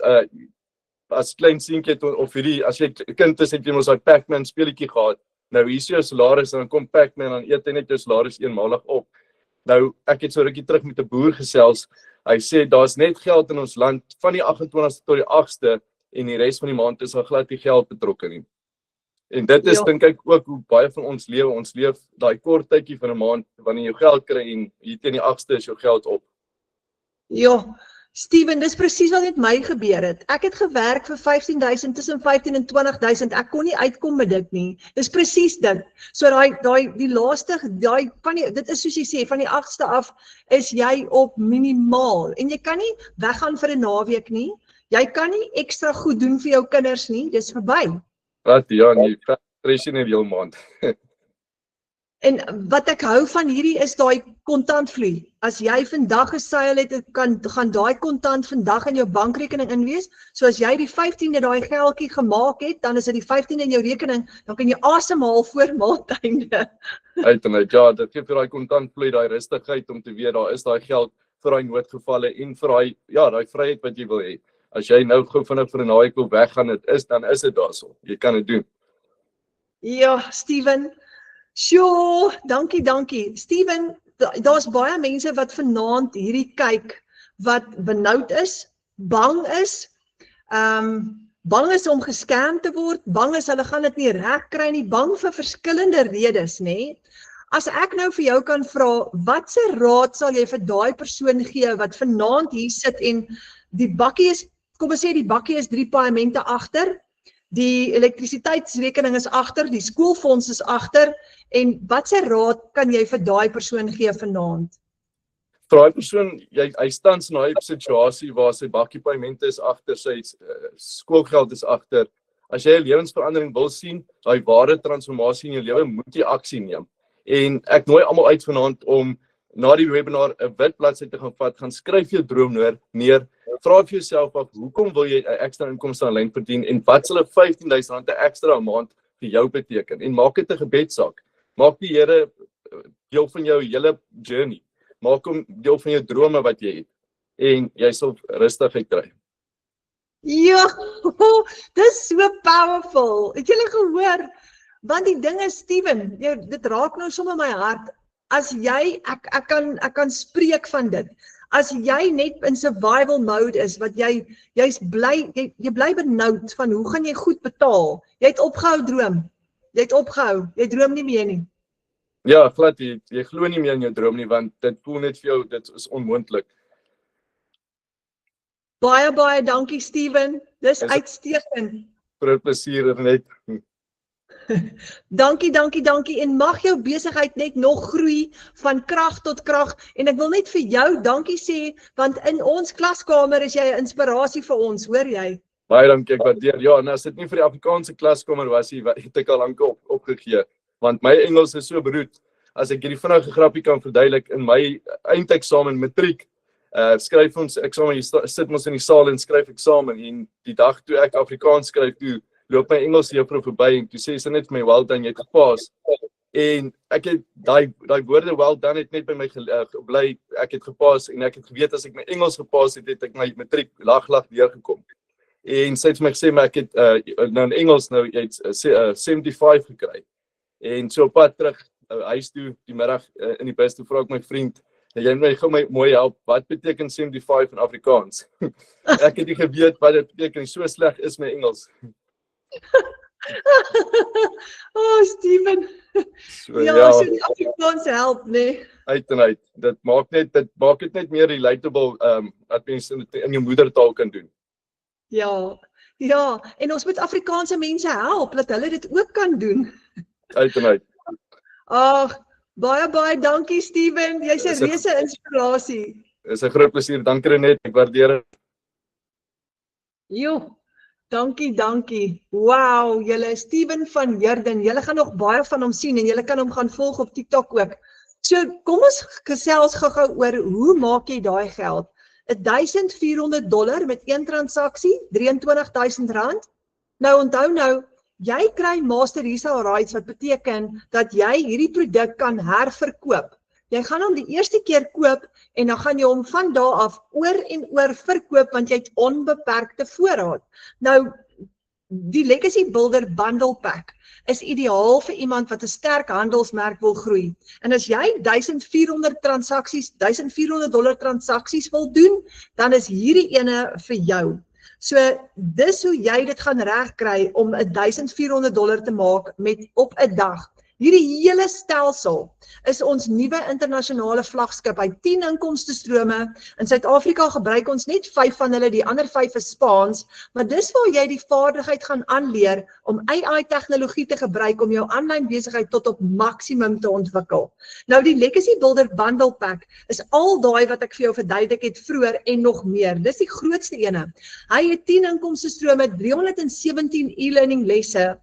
as klein seentjie of hierdie as jy 'n kind is het jy mos daai Pac-Man speletjie gehad. Nou hier is jou salaris en dan kom Pac-Man en dan eet hy net jou salaris eenmalig op. Nou ek het so rukkie terug met 'n boer gesels. Hy sê daar's net geld in ons land van die 28ste tot die 8ste en die res van die maand is daar glad nie geld betrokke nie. En dit is dink ek ook hoe baie van ons lewe. Ons leef daai kort tydjie van 'n maand wanneer jy jou geld kry en hier teen die 8ste is jou geld op. Ja, Steven, dis presies wat met my gebeur het. Ek het gewerk vir 15.000 tussen 15 en 20.000. Ek kon nie uitkom met dit nie. Dis presies dit. So die laaste dit is soos jy sê van die 8ste af is jy op minimaal en jy kan nie weggaan vir 'n naweek nie. Jy kan nie ekstra goed doen vir jou kinders nie. Dis verby. Wat ja, jy stres nie die hele maand. En wat ek hou van hierdie is daai kontantvloei. As jy vandag geseil het, gaan daai kontant vandag in jou bankrekening inwees. So as jy die 15de daai geldjie gemaak het, dan is dit die 15de in jou rekening, dan kan jy asemhaal voor maandeinde. Uiteindelik, ja, dit gee vir daai kontantvloei, daai rustigheid om te weet daar is daai geld vir daai noodgevalle en vir daai vryheid wat jy wil hê. As jy nou gou vinnig vir 'n naweek wil weggaan, dan is dit daarso. Jy kan dit doen. Ja, Steven. Sjoe, dankie. Steven, daar's baie mense wat vanaand hierdie kyk wat benoud is, bang is om gescam te word, bang is hulle gaan dit nie reg kry nie, bang vir verskillende redes, nê? As ek nou vir jou kan vra, watse raad sal jy vir daai persoon gee wat vanaand hier sit en die bakkie is, kom ons sê die bakkie is 3 paemente agter, die elektrisiteitsrekening is agter, die skoolfonds is agter, en watse raad kan jy vir daai persoon gee vanaand? Vir daai persoon, hy staan in 'n situasie waar sy bakkiepaemente is agter, sy skoolgeld is agter. As jy 'n lewensverandering wil sien, daai ware transformasie in jou lewe, moet jy aksie neem. En ek nooi almal uit vanaand om na die webinar 'n wit bladsy te gaan vat, gaan skryf jou droom neer, vra vir jouself af, hoekom wil jy 'n ekstra inkomste aanlyn verdien en wat sal 'n R15.000 'n ekstra 'n maand vir jou beteken? En maak dit 'n gebedsaak. Maak die Here deel van jou hele journey. Maak hom deel van jou drome wat jy het. En jy sal rustigheid kry. Ja, dis so powerful. Het julle gehoor? Want die ding is, Steven, dit raak nou sommer my hart. As jy, ek kan spreek van dit. As jy net in survival mode is, wat jy's bly, jy bly benoud van hoe gaan jy goed betaal? Jy het opgehou droom. Jy droom nie meer nie. Ja, glad, jy glo nie meer in jou droom nie, want dit voel net vir jou, dit is onmoontlik. Baie dankie, Steven. Dis uitstekend. Groot plesier net. Dankie en mag jou besigheid net nog groei van krag tot krag en ek wil net vir jou dankie sê want in ons klaskamer is jy 'n inspirasie vir ons, hoor jy? Baie dankie, ek waardeer. Ja, en as dit nie vir die Afrikaanse klaskamer was nie, het ek al lank opgegee, want my Engels is so beroerd. As ek hierdie vinnige grappie kan verduidelik, in my eindeksamen matriek skryf ons eksamen, jy sit ons in die saal en skryf eksamen en die dag toe ek Afrikaans skryf, toe loop my Engels juffrou verby en toe sê sy net vir my, well done, jy het gepaas. En ek het daai woorde well done het net by my gebly, ek het gepaas en ek het geweet as ek my Engels gepaas het, het ek my matriek lag deurgekom. En sy het vir my gesê, maar ek het nou in Engels nou jy het 75 gekry. En so op pad terug huis toe die middag in die bus toe vra ek my vriend, jy moet my gou my mooi help, wat beteken 75 in Afrikaans? Ek het nie geweet wat dit beteken, so sleg is my Engels. Steven. So, Ja, so die Afrikaans help, nee. Uit en uit. Dit maak dit net meer relatable dat mense dit in jou moedertaal kan doen. Ja, en ons moet Afrikaanse mense help dat hulle dit ook kan doen. Uit en uit. Ag, baie dankie Steven. Jy's 'n reuse inspirasie. Dis 'n groot plesier. Dankie Renet. Ek waardeer dit. Jo. Dankie. Wow, julle Steven van Heerden, julle gaan nog baie van hom sien en julle kan hom gaan volg op TikTok ook. So kom ons gesels gou-gou oor hoe maak jy daai geld? $1,400 met een transaksie, R23,000. Nou onthou jy kry master resale rights wat beteken dat jy hierdie produk kan herverkoop. Jy gaan hom die eerste keer koop en dan gaan jy hom van daar af oor en oor verkoop want jy het onbeperkte voorraad. Nou, die Legacy Builder Bundle Pack is ideaal vir iemand wat 'n sterk handelsmerk wil groei. En as jy $1,400 transaksies wil doen, dan is hierdie ene vir jou. So, dis hoe jy dit gaan regkry om $1,400 te maak op 'n dag. Hierdie hele stelsel is ons nuwe internasionale vlaggenskap. Hy 10 inkomstestrome. In Suid-Afrika gebruik ons net 5 van hulle, die ander 5 is Spaans, maar dis waar jy die vaardigheid gaan aanleer om AI-tegnologie te gebruik om jou aanlyn besigheid tot op maksimum te ontwikkel. Nou die Legacy Builder Bundle Pack is al daai wat ek vir jou verduidelik het vroeër en nog meer. Dis die grootste ene. Hy het 10 inkomstestrome, 317 e-learning lesse,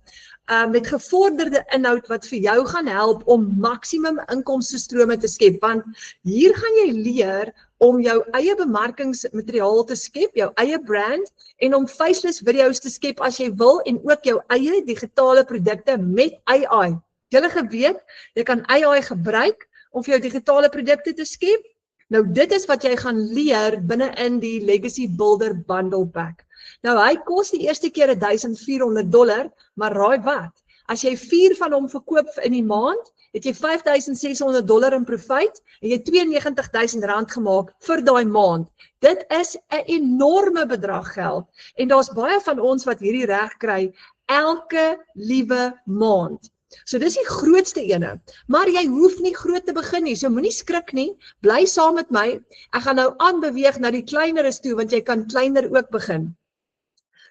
met gevorderde inhoud wat vir jou gaan help om maksimum inkomstestrome te skep, want hier gaan jy leer om jou eie bemarkingsmateriaal te skep, jou eie brand, en om faceless video's te skep as jy wil, en ook jou eie digitale produkte met AI. Julle geweet, jy kan AI gebruik om vir jou digitale produkte te skep. Nou dit is wat jy gaan leer binne in die Legacy Builder Bundle Pack. Nou hy kos die eerste keer $1,400, maar raai wat? As jy 4 van hom verkoop in die maand, het jy $5,600 in profijt en jy R92,000 gemaak vir daai maand. Dit is 'n enorme bedrag geld en daar's baie van ons wat hierdie reg kry elke liewe maand. So dis die grootste ene, maar jy hoef nie groot te begin nie, so moenie skrik nie, bly saam met my, ek gaan nou aanbeweeg na die kleineres toe, want jy kan kleiner ook begin.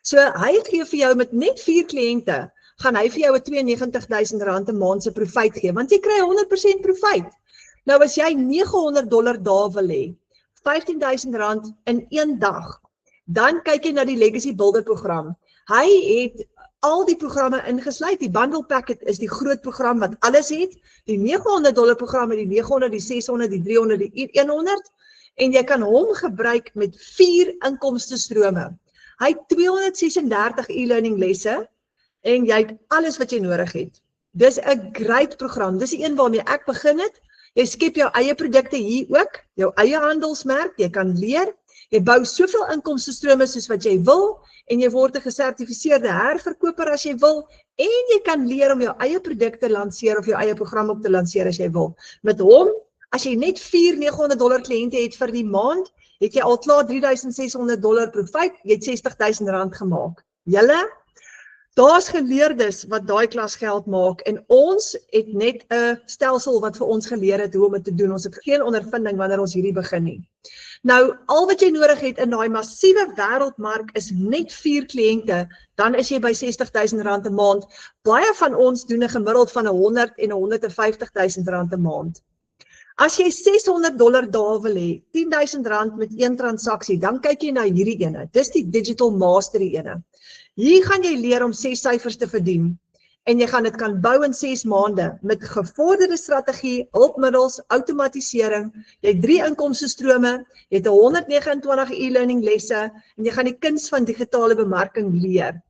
So hy gee vir jou met net 4 kliënte, gaan hy vir jou R92,000 'n maand se profijt gee, want jy kry 100% profijt. Nou as jy $900 daar wil hê, R15,000 in een dag, dan kyk jy na die Legacy Builder program. Hy het al die programme ingesluit, die Bundle Packet is die groot program wat alles het, die $900 program het die 900, die 600, die 300, die 100, en jy kan hom gebruik met 4 inkomstestrome. Hy het 236 e-learning lesse, en jy het alles wat jy nodig het. Dis 'n great program, dis die een waarmee ek begin het. Jy skep jou eie produkte hier ook, jou eie handelsmerk, jy kan leer, jy bou soveel inkomstestrome soos wat jy wil, en jy word 'n gesertifiseerde herverkoper as jy wil, en jy kan leer om jou eie produkte te lanseer of jou eie program op te lanseer as jy wil. Met hom, as jy net 4 $900 kliënte het vir die maand, het jy al klaar $3,600 profijt, jy het R60,000 gemaak. Julle, daar's geleerdes wat daai klas geld maak, en ons het net 'n stelsel wat vir ons geleer het hoe om dit te doen. Ons het geen ondervinding wanneer ons hierdie begin nie. Nou, al wat jy nodig het in daai massiewe wêreldmark is net 4 kliënte, dan is jy by R60,000 'n maand. Baie van ons doen 'n gemiddeld van $100,000 en $150,000 'n maand. As jy $600 daar wil hê, R10,000 met een transaksie, dan kyk jy na hierdie ene. Dis die Digital Mastery ene. Hier gaan jy leer om 6 syfers te verdien, en jy gaan dit kan bou in 6 maande, met gevorderde strategie, hulpmiddels, outomatisering, jy het 3 inkomstestrome, jy het 129 e-learning lesse, en jy gaan die kuns van digitale bemarking leer.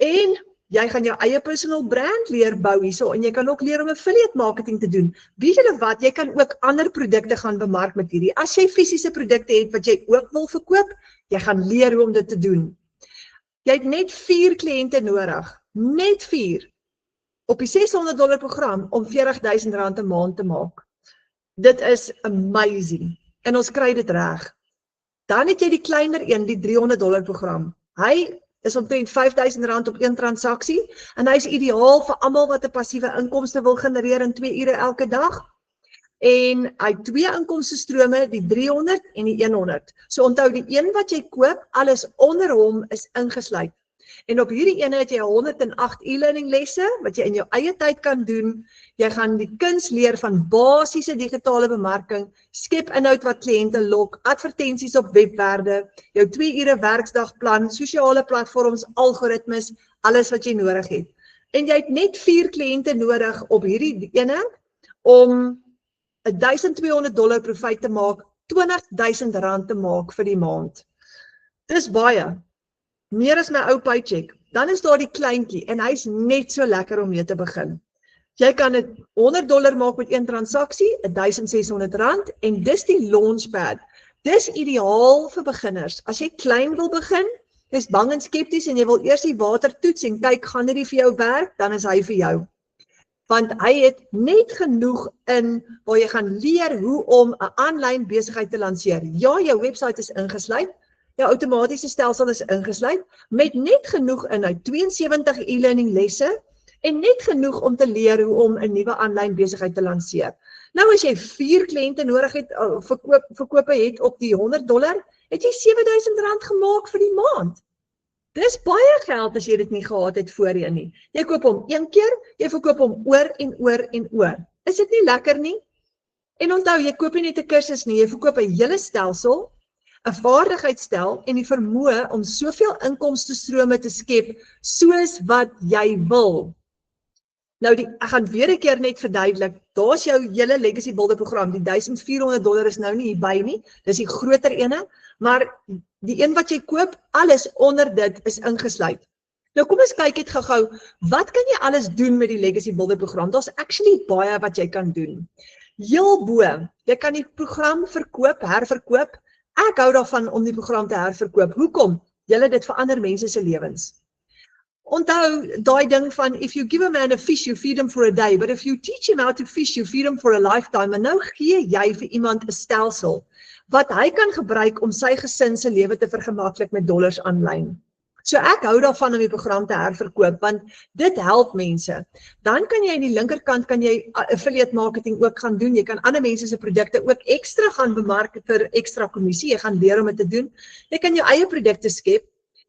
En jy gaan jou eie personal brand leer bou hierso, en jy kan ook leer om affiliate marketing te doen. Weet julle wat, jy kan ook ander produkte gaan bemark met hierdie. As jy fisiese produkte het wat jy ook wil verkoop, jy gaan leer hoe om dit te doen. Jy het net 4 kliënte nodig, net 4. op die $600 program om R40.000 'n maand te maak. Dit is amazing. En ons kry dit reg. Dan het jy die kleiner een, die $300 program. Hy is omtrent R5.000 op een transaksie en hy is ideaal vir almal wat 'n passiewe inkomste wil genereer in 2 ure elke dag. En hy het 2 inkomstestrome, die 300 en die 100. So onthou, die een wat jy koop, alles onder hom is ingesluit. En op hierdie ene het jy 108 e-learning lesse, wat jy in jou eie tyd kan doen. Jy gaan die kuns leer van basiese digitale bemarking, skep inhoud wat kliënte lok, advertensies op webwerwe, jou 2 ure werksdagplan, sosiale platforms, algoritmes, alles wat jy nodig het. En jy het net 4 kliënte nodig op hierdie ene om $1,200 profijt te maak, R20.000 te maak vir die maand. Dis baie. Meer as my ou paycheck. Dan is daar die kleintjie en hy's net so lekker om mee te begin. Jy kan dit $100 maak met een transaksie, R1,600 en dis die launchpad. Dis ideaal vir beginners. As jy klein wil begin, jy's bang en skepties en jy wil eers die water toets en kyk, gaan dit vir jou werk, dan is hy vir jou. Want hy het net genoeg in waar jy gaan leer hoe om 'n aanlyn besigheid te lanseer. Ja, jou webwerf is ingesluit, jou outomatiese stelsel is ingesluit, met net genoeg inhoud, 72 e-learning lesse en net genoeg om te leer hoe om 'n nuwe aanlyn besigheid te lanseer. Nou as jy 4 kliënte nodig het, verkope het op die $100, het jy R7.000 gemaak vir die maand. Dis baie geld as jy dit nie gehad het voorheen nie. Jy koop hom een keer, jy verkoop hom oor en oor en oor. Is dit nie lekker nie? En onthou, jy koop nie net 'n kursus nie, jy verkoop 'n hele stelsel, 'n vaardigheidsstel en die vermoë om soveel inkomstestrome te skep soos wat jy wil. Nou, ek gaan weer 'n keer net verduidelik, daar's jou hele Legacy Builder program, die $1,400 is nou nie hierby nie, dis die groter ene, maar die een wat jy koop, alles onder dit is ingesluit. Nou kom ons kyk net gou-gou, wat kan jy alles doen met die Legacy Builder program? Daar's actually baie wat jy kan doen. Heel bo, jy kan die program verkoop, herverkoop. Ek hou daarvan om die program te herverkoop. Hoekom? Dit verander mense se lewens. Onthou daai ding van, if you give a man a fish, you feed him for a day, but if you teach him how to fish, you feed him for a lifetime. En nou gee jy vir iemand 'n stelsel wat hy kan gebruik om sy gesin se lewe te vergemaklik met dollars aanlyn. So ek hou daarvan om die program te herverkoop, want dit help mense. Dan kan jy aan die linkerkant kan jy affiliate marketing ook gaan doen. Jy kan ander mense se produkte ook ekstra gaan bemark vir ekstra kommissie. Jy gaan leer om dit te doen. Jy kan jou eie produkte skep.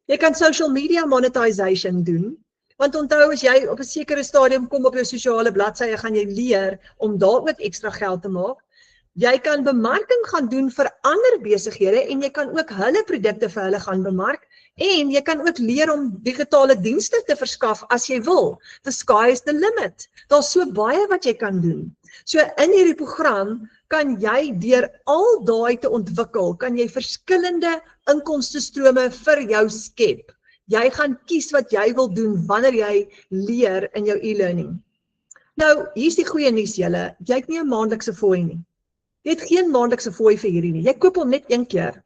Jy kan social media monetization doen. Want onthou, as jy op 'n sekere stadium kom op jou sosiale bladsye, gaan jy leer om daar ook ekstra geld te maak. Jy kan bemarking gaan doen vir ander besighede en jy kan ook hulle produkte vir hulle gaan bemark en jy kan ook leer om digitale dienste te verskaf as jy wil. The sky is the limit. Daar's so baie wat jy kan doen. So in hierdie program kan jy deur al daai te ontwikkel, kan jy verskillende inkomstestrome vir jou skep. Jy gaan kies wat jy wil doen wanneer jy leer in jou e-learning. Nou, hier's die goeie nuus julle, jy het nie 'n maandelikse fooi nie. Jy het geen maandelikse fooi vir hierdie nie. Jy koop hom net een keer.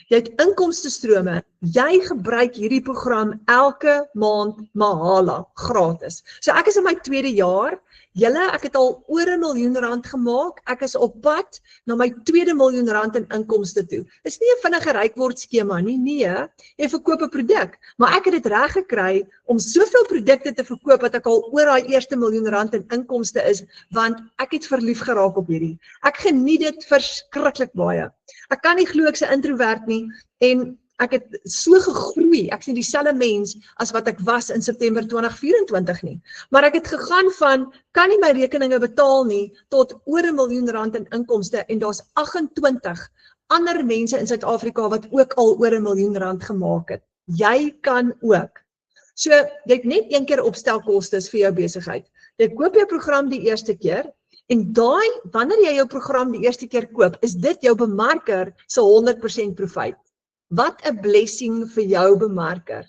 Jy het inkomstestrome. Jy gebruik hierdie program elke maand mahala, gratis. So ek is in my 2de jaar. Ek het al oor R1 miljoen gemaak. Ek is op pad na my 2de miljoen rand in inkomste toe. Dis nie 'n vinnige rykword skema nie. Nee, jy verkoop 'n produk, maar ek het dit reg gekry om soveel produkte te verkoop dat ek al oor daai eerste miljoen rand in inkomste is, want ek het verlief geraak op hierdie. Ek geniet dit verskriklik baie. Ek kan nie glo ek's 'n introvert nie en ek het so gegroei, ek is nie dieselfde mens as wat ek was in September 2024 nie. Maar ek het gegaan van, kan nie my rekeninge betaal nie, tot oor R1 miljoen in inkomste en daar's 28 ander mense in Suid-Afrika wat ook al oor R1 miljoen gemaak het. Jy kan ook. So, jy het net een keer opstelkostes vir jou besigheid. Jy koop jou program die eerste keer, en wanneer jy jou program die eerste keer koop, is dit jou bemarker se 100% profijt. Wat 'n blessing vir jou bemarker.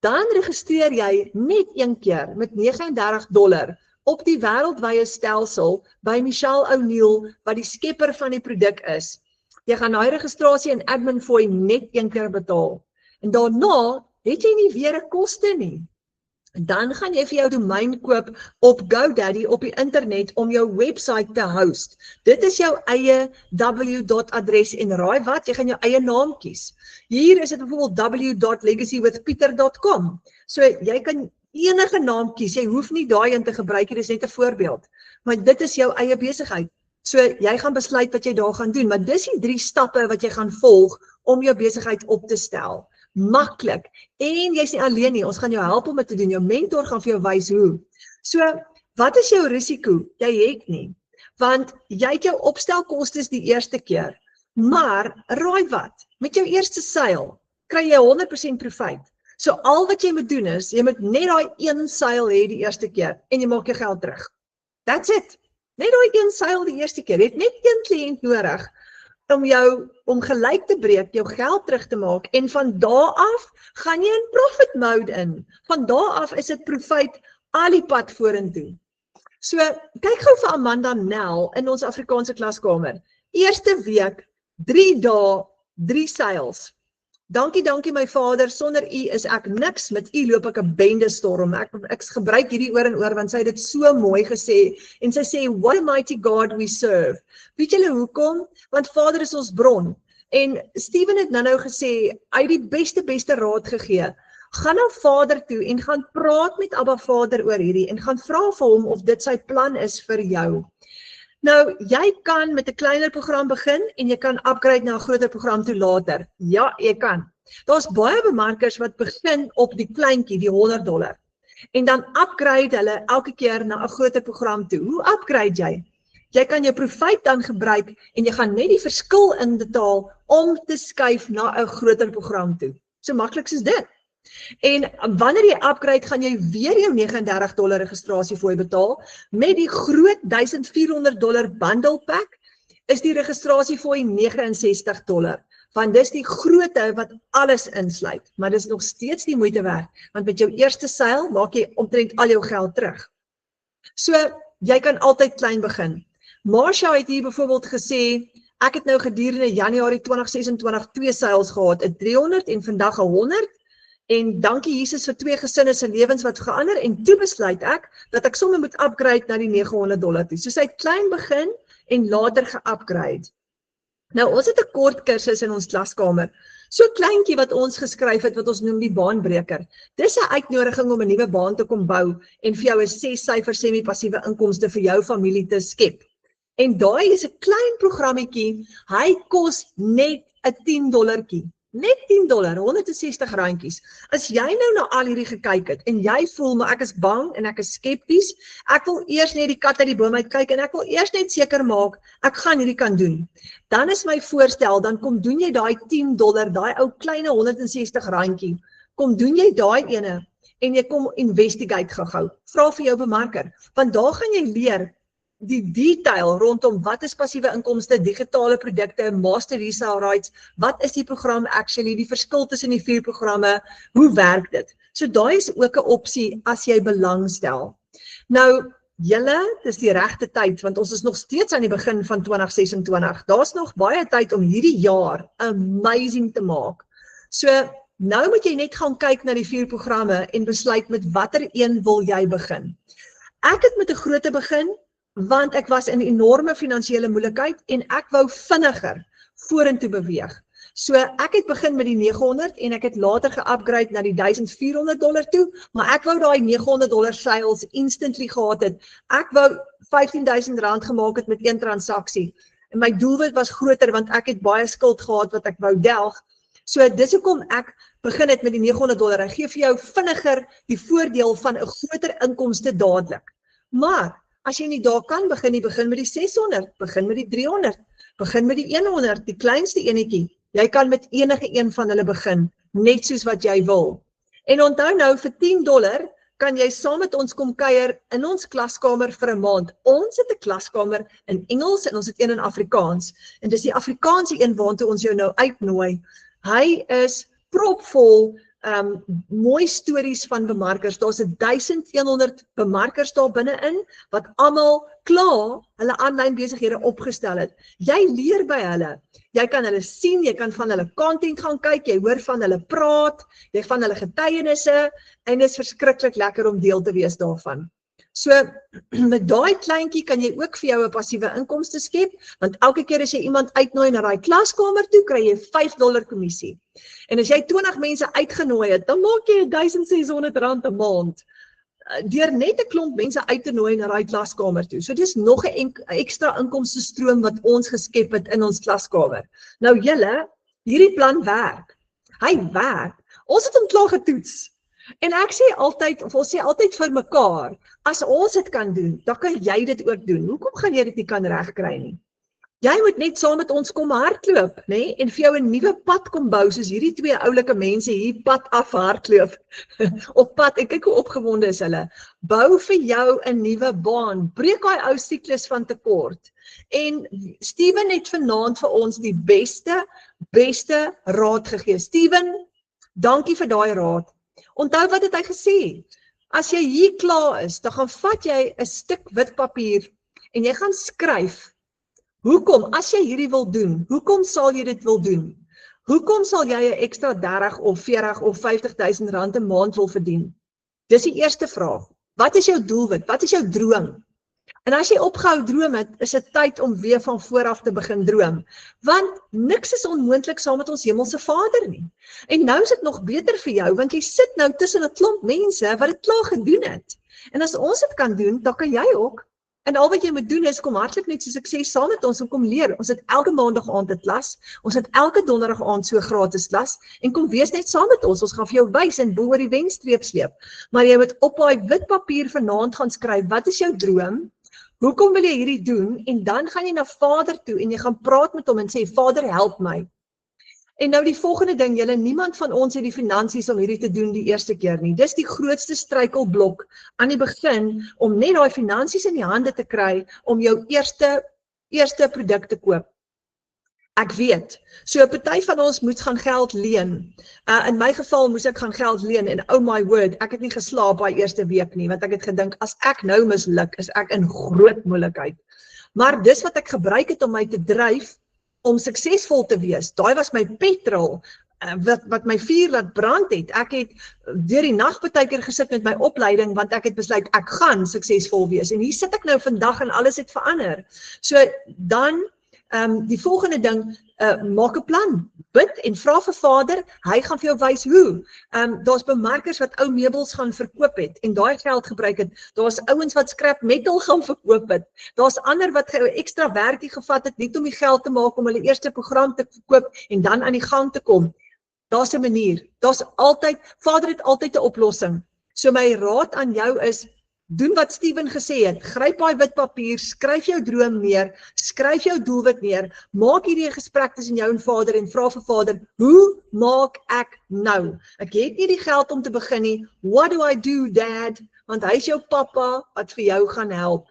Dan registreer jy net een keer met $39 op die wêreldwye stelsel by Michelle O'Neill, wat die skepper van die produk is. Jy gaan daai registrasie en admin fooi net een keer betaal. En daarna het jy nie weer 'n koste nie. Dan gaan jy vir jou domein koop op GoDaddy op die internet om jou website te host. Dit is jou eie w.adres en raai wat, jy gaan jou eie naam kies. Hier is dit byvoorbeeld w.legacywithpeter.com. So jy kan enige naam kies, jy hoef nie daai in te gebruik, dit is net 'n voorbeeld. Maar dit is jou eie besigheid. So jy gaan besluit wat jy daar gaan doen, maar dis die 3 stappe wat jy gaan volg om jou besigheid op te stel. Maklik. En jy's nie alleen nie, ons gaan jou help om dit te doen. Jou mentor gaan vir jou wys hoe. So, wat is jou risiko? Jy het nie. Want jy het jou opstelkostes die eerste keer. Maar, raai wat? Met jou eerste seil kry jy 100% profijt. So, al wat jy moet doen is, jy moet net daai een seil hê die eerste keer en jy maak jou geld terug. That's it. Net daai een seil die eerste keer. Jy het net een kliënt nodig om gelyk te breek, jou geld terug te maak en van daar af gaan jy in profit mode in. Van daar af is dit profijt al die pad vorentoe. So, kyk gou vir Amanda Nel in ons Afrikaanse klaskamer. Eerste week, 3 dae, 3 seils. Dankie my Vader, sonder u is ek niks, met u loop ek 'n bendestorm. Ek gebruik hierdie oor en oor, want sy het dit so mooi gesê, en sy sê, what a mighty God we serve. Weet julle hoekom? Want Vader is ons bron, en Steven het nou gesê, hy het die beste raad gegee, gaan na Vader toe, en gaan praat met Abba Vader oor hierdie, en gaan vra vir hom, of dit sy plan is vir jou. Nou, jy kan met 'n kleiner program begin en jy kan upgrade na 'n groter program toe later. Ja, jy kan. Daar's baie bemarkers wat begin op die kleintjie, die $100. En dan upgrade hulle elke keer na 'n groter program toe. Hoe upgrade jy? Jy kan jou profijt dan gebruik en jy gaan net die verskil inbetaal om te skuif na 'n groter program toe. So maklik soos dit. En wanneer jy upgrade, gaan jy weer jou $39 registrasiefooi betaal. Met die groot $1400 bundle pack is die registrasiefooi $69. Want dis die grootte wat alles insluit. Maar dis nog steeds die moeite werd, want met jou eerste seil maak jy omtrent al jou geld terug. So, jy kan altyd klein begin. Marsha het hier byvoorbeeld gesê, ek het nou gedurende Januarie 2026 2 seils gehad, 'n 300 en vandag 'n 100. En dankie Jesus vir 2 gesinne se lewens wat verander, en toe besluit ek, dat ek sommer moet upgrade na die $900 toe. So sy het klein begin, en later ge-upgrade. Nou, ons het 'n kort kursus in ons klaskamer, so kleintjie wat ons geskryf het, wat ons noem die baanbreker. Dis 'n uitnodiging om 'n nuwe baan te kom bou, en vir jou 'n 6-syfer semi-passiewe inkomste vir jou familie te skep. En daai is 'n klein programmetjie, hy kos net 'n $10. Net $10, R160. As jy nou na al hierdie gekyk het, en jy voel, maar ek is bang, en ek is skepties, ek wil eers net die kat uit die boom uit kyk, en ek wil eers net seker maak, ek gaan hierdie kan doen. Dan is my voorstel, dan kom doen jy daai $10, daai ou kleine R160, kom doen jy daai ene, en jy kom investigate gou. Vra vir jou bemarker, want daar gaan jy leer, die detail rondom wat is passiewe inkomste, digitale produkte, master resale rights, wat is die program actually, die verskil tussen die 4 programme, hoe werk dit? So daai is ook 'n opsie as jy belangstel. Nou, julle, dis die regte tyd, want ons is nog steeds aan die begin van 2026. Daar's nog baie tyd om hierdie jaar amazing te maak. So, nou moet jy net gaan kyk na die 4 programme en besluit met watter een wil jy begin. Ek het met 'n grootte begin, want ek was in enorme finansiële moeilikheid en ek wou vinniger vorentoe beweeg. So ek het begin met die 900 en ek het later ge-upgrade na die $1400 toe, maar ek wou daai $900 seils instantly gehad het. Ek wou R15,000 gemaak het met 1 transaksie. En my doelwit was groter want ek het baie skuld gehad wat ek wou delg. So dis hoekom ek begin het met die $900. Ek gee vir jou vinniger die voordeel van 'n groter inkomste dadelik. Maar as jy nie daar kan begin nie, begin met die 600, begin met die 300, begin met die 100, die kleinste enetjie. Jy kan met enige een van hulle begin, net soos wat jy wil. En onthou nou, vir $10 kan jy saam met ons kom kuier in ons klaskamer vir 'n maand. Ons het 'n klaskamer in Engels en ons het een in Afrikaans. En dis die Afrikaanse een waartoe ons jou nou uitnooi. Hy is propvol mooi stories van bemarkers. Daar's 1100 bemarkers daar binne-in wat almal klaar hulle aanlyn besighede opgestel het. Jy leer by hulle. Jy kan hulle sien, jy kan van hulle content gaan kyk, jy hoor van hulle praat, jy van hulle getuienisse en dit is verskriklik lekker om deel te wees daarvan. So met daai kleintjie kan jy ook vir jou 'n passiewe inkomste skep, want elke keer as jy iemand uitnooi na daai klaskamer toe, kry jy $5 kommissie. En as jy 20 mense uitgenooi het, dan maak jy R1,600 'n maand. Deur net 'n klomp mense uit te nooi na daai klaskamer toe. So dis nog 'n ekstra inkomste stroom wat ons geskep het in ons klaskamer. Nou julle, hierdie plan werk. Hy werk. Ons het hom klaar getoets. En ek sê altyd, of ons sê altyd vir mekaar, as ons dit kan doen, dan kan jy dit ook doen. Hoekom gaan jy dit nie kan regkry nie? Jy moet net saam met ons kom hardloop, nê? En vir jou 'n nuwe pad kom bou, soos hierdie twee oulike mense hier pad af hardloop. Op pad, en kyk hoe opgewonde is hulle. Bou vir jou 'n nuwe baan, breek daai ou siklus van tekort. En Steven het vanaand vir ons die beste raad gegee. Steven, dankie vir daai raad. Onthou wat het hy gesê? As jy hier klaar is, dan gaan vat jy 'n stuk wit papier en jy gaan skryf. Hoekom, as jy hierdie wil doen, hoekom sal jy dit wil doen? Hoekom sal jy 'n ekstra 30 of 40 of 50.000 rand 'n maand wil verdien? Dis die eerste vraag. Wat is jou doelwit? Wat is jou droom? En as jy opgehou droom het, is dit tyd om weer van vooraf te begin droom. Want niks is onmoontlik saam met ons hemelse Vader nie. En nou is dit nog beter vir jou, want jy sit nou tussen 'n klomp mense wat dit klaar gedoen het. En as ons dit kan doen, dan kan jy ook. En al wat jy moet doen is kom hardloop net soos ek sê saam met ons, kom leer. Ons het elke maandag aand 'n klas, ons het elke donderdag aand so 'n gratis klas en kom wees net saam met ons. Ons gaan vir jou wys en bo oor die wenstreep sleep. Maar jy moet op daai wit papier vanaand gaan skryf, wat is jou droom? Hoekom wil jy hierdie doen? En dan gaan jy na Vader toe en jy gaan praat met hom en sê, Vader, help my. En nou die volgende ding, julle, niemand van ons het die finansies om hierdie te doen die eerste keer nie. Dis die grootste struikelblok aan die begin om net daai finansies in die hande te kry om jou eerste produk te koop. Ek weet, so 'n party van ons moet gaan geld leen. In my geval moes ek gaan geld leen en oh my word, ek het nie geslaap daai eerste week nie, want ek het gedink, as ek nou misluk, is ek in groot moeilikheid. Maar dis wat ek gebruik het om my te dryf, om suksesvol te wees. Daai was my petrol, wat my vuur laat brand het. Ek het deur die nag partykeer gesit met my opleiding, want ek het besluit, ek gaan suksesvol wees. En hier sit ek nou vandag en alles het verander. So dan, die volgende ding, maak 'n plan, bid en vra vir Vader, hy gaan vir jou wys hoe. Daar's bemarkers wat ou meubels gaan verkoop het en daai geld gebruik het. Daar's ouens wat scrap metal gaan verkoop het. Daar's ander wat ekstra werkie gevat het net om die geld te maak om hulle eerste program te verkoop en dan aan die gang te kom. Daar's 'n manier. Vader het altyd 'n oplossing. So my raad aan jou is, doen wat Steven gesê het, gryp daai wit papier, skryf jou droom neer, skryf jou doelwit neer, maak hierdie gesprek tussen jou en Vader en vra vir Vader, hoe maak ek nou? Ek het nie die geld om te begin nie, what do I do, Dad? Want hy is jou pappa wat vir jou gaan help.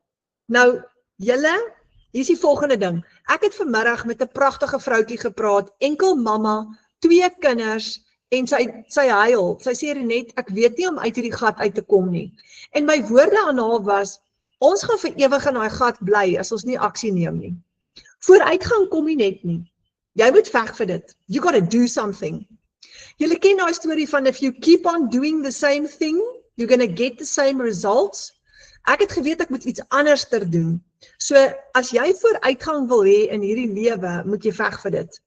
Nou, julle, hier is die volgende ding. Ek het vanmiddag met 'n pragtige vroutjie gepraat, enkel mamma, 2 kinders, en sy huil, sy sê net, ek weet nie om uit hierdie gat uit te kom nie. En my woorde aan haar was, ons gaan vir ewig in daai gat bly, as ons nie aksie neem nie. Vooruitgang kom nie net nie. Jy moet veg vir dit. You gotta do something. Julle ken daai storie van, if you keep on doing the same thing, you're gonna get the same results. Ek het geweet ek moet iets anders doen. So, as jy vooruitgang wil hê in hierdie lewe, moet jy veg vir dit.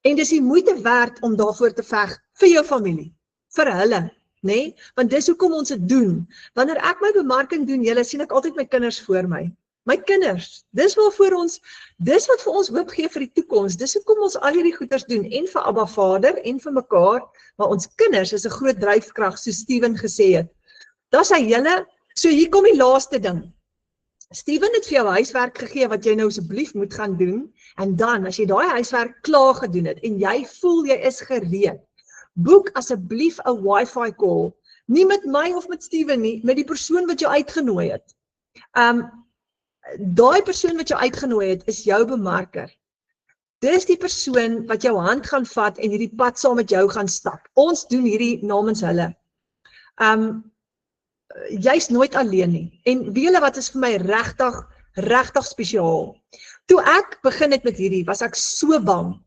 En dis die moeite werd om daarvoor te veg vir jou familie, vir hulle, nê? Want dis hoekom ons dit doen. Wanneer ek my bemarking doen, julle sien ek altyd my kinders voor my. My kinders, dis wat vir ons hoop gee vir die toekoms. Dis hoekom ons al hierdie goeders doen, en vir Abba Vader, en vir mekaar, maar ons kinders is 'n groot dryfkrag, soos Steven gesê het. Dis hy julle, so hier kom die laaste ding. Steven het vir jou huiswerk gegee wat jy nou asseblief moet gaan doen, en dan, as jy daai huiswerk klaar gedoen het, en jy voel jy is gereed, boek asseblief 'n wifi call, nie met my of met Steven nie, met die persoon wat jou uitgenooi het. Daai persoon wat jou uitgenooi het, is jou bemarker. Dis die persoon wat jou hand gaan vat en hierdie pad saam met jou gaan stap. Ons doen hierdie namens hulle. Jy's nooit alleen nie. En weet julle wat is vir my regtig spesiaal? Toe ek begin het met hierdie, was ek so bang.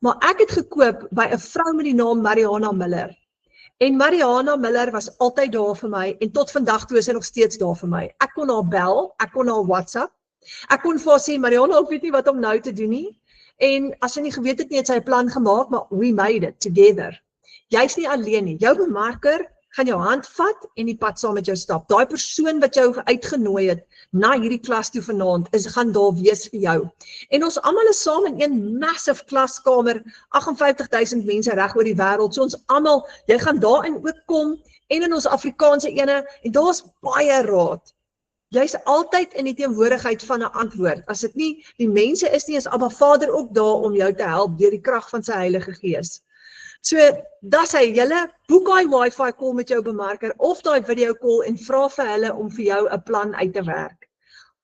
Maar ek het gekoop by 'n vrou met die naam Mariana Miller. En Mariana Miller was altyd daar vir my en tot vandag toe is sy nog steeds daar vir my. Ek kon haar bel, ek kon haar WhatsApp. Ek kon vir haar sê, Mariana, ek weet nie wat om nou te doen nie. En as sy nie geweet het nie, het sy 'n plan gemaak, maar we made it together. Jy's nie alleen nie. Jou bemarker gaan jou hand vat en die pad saam met jou stap. Daai persoon wat jou uitgenooi het na hierdie klas toe vanaand, gaan daar wees vir jou. En ons almal is saam in een massive klaskamer, 58,000 mense reg oor die wêreld. So ons almal, jy gaan daarin ook kom en in ons Afrikaanse ene en daar's baie raad. Jy's altyd in die teenwoordigheid van 'n antwoord. As dit nie die mense is nie, is Abba Vader ook daar om jou te help deur die krag van sy Heilige Gees. So, dis hy, julle boek daai Wi-Fi call met jou bemarker of daai video call en vra vir hulle om vir jou 'n plan uit te werk.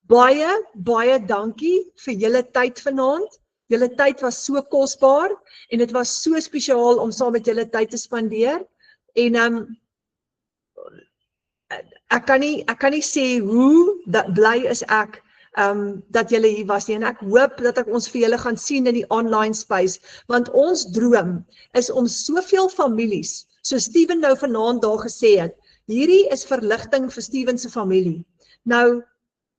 Baie dankie vir julle tyd vanaand. Julle tyd was so kosbaar en dit was so spesiaal om saam met julle tyd te spandeer. En ek kan nie sê hoe bly is ek dat julle hier was nie, en ek hoop dat ek ons vir julle gaan sien in die online space, want ons droom is om soveel families, so Steven nou vanaand daar gesê het, hierdie is verligting vir Steven se familie. Nou,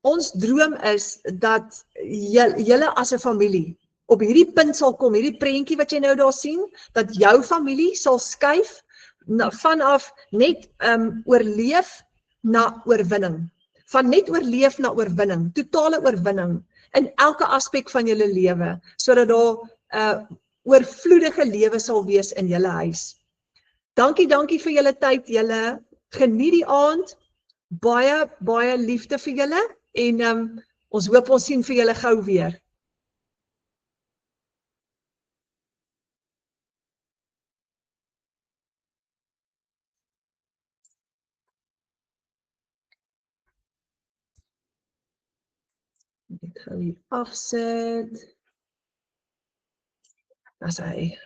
ons droom is dat julle as 'n familie op hierdie punt sal kom, hierdie prentjie wat jy nou daar sien, dat jou familie sal skuif vanaf net oorleef na oorwinning. Van net oorleef na oorwinning, totale oorwinning in elke aspek van julle lewe, sodat daar oorvloedige lewe sal wees in julle huis. Dankie vir julle tyd, julle geniet die aand, baie liefde vir julle en ons hoop ons sien vir julle gou weer. Ek gaan hier afsit. Dis hy.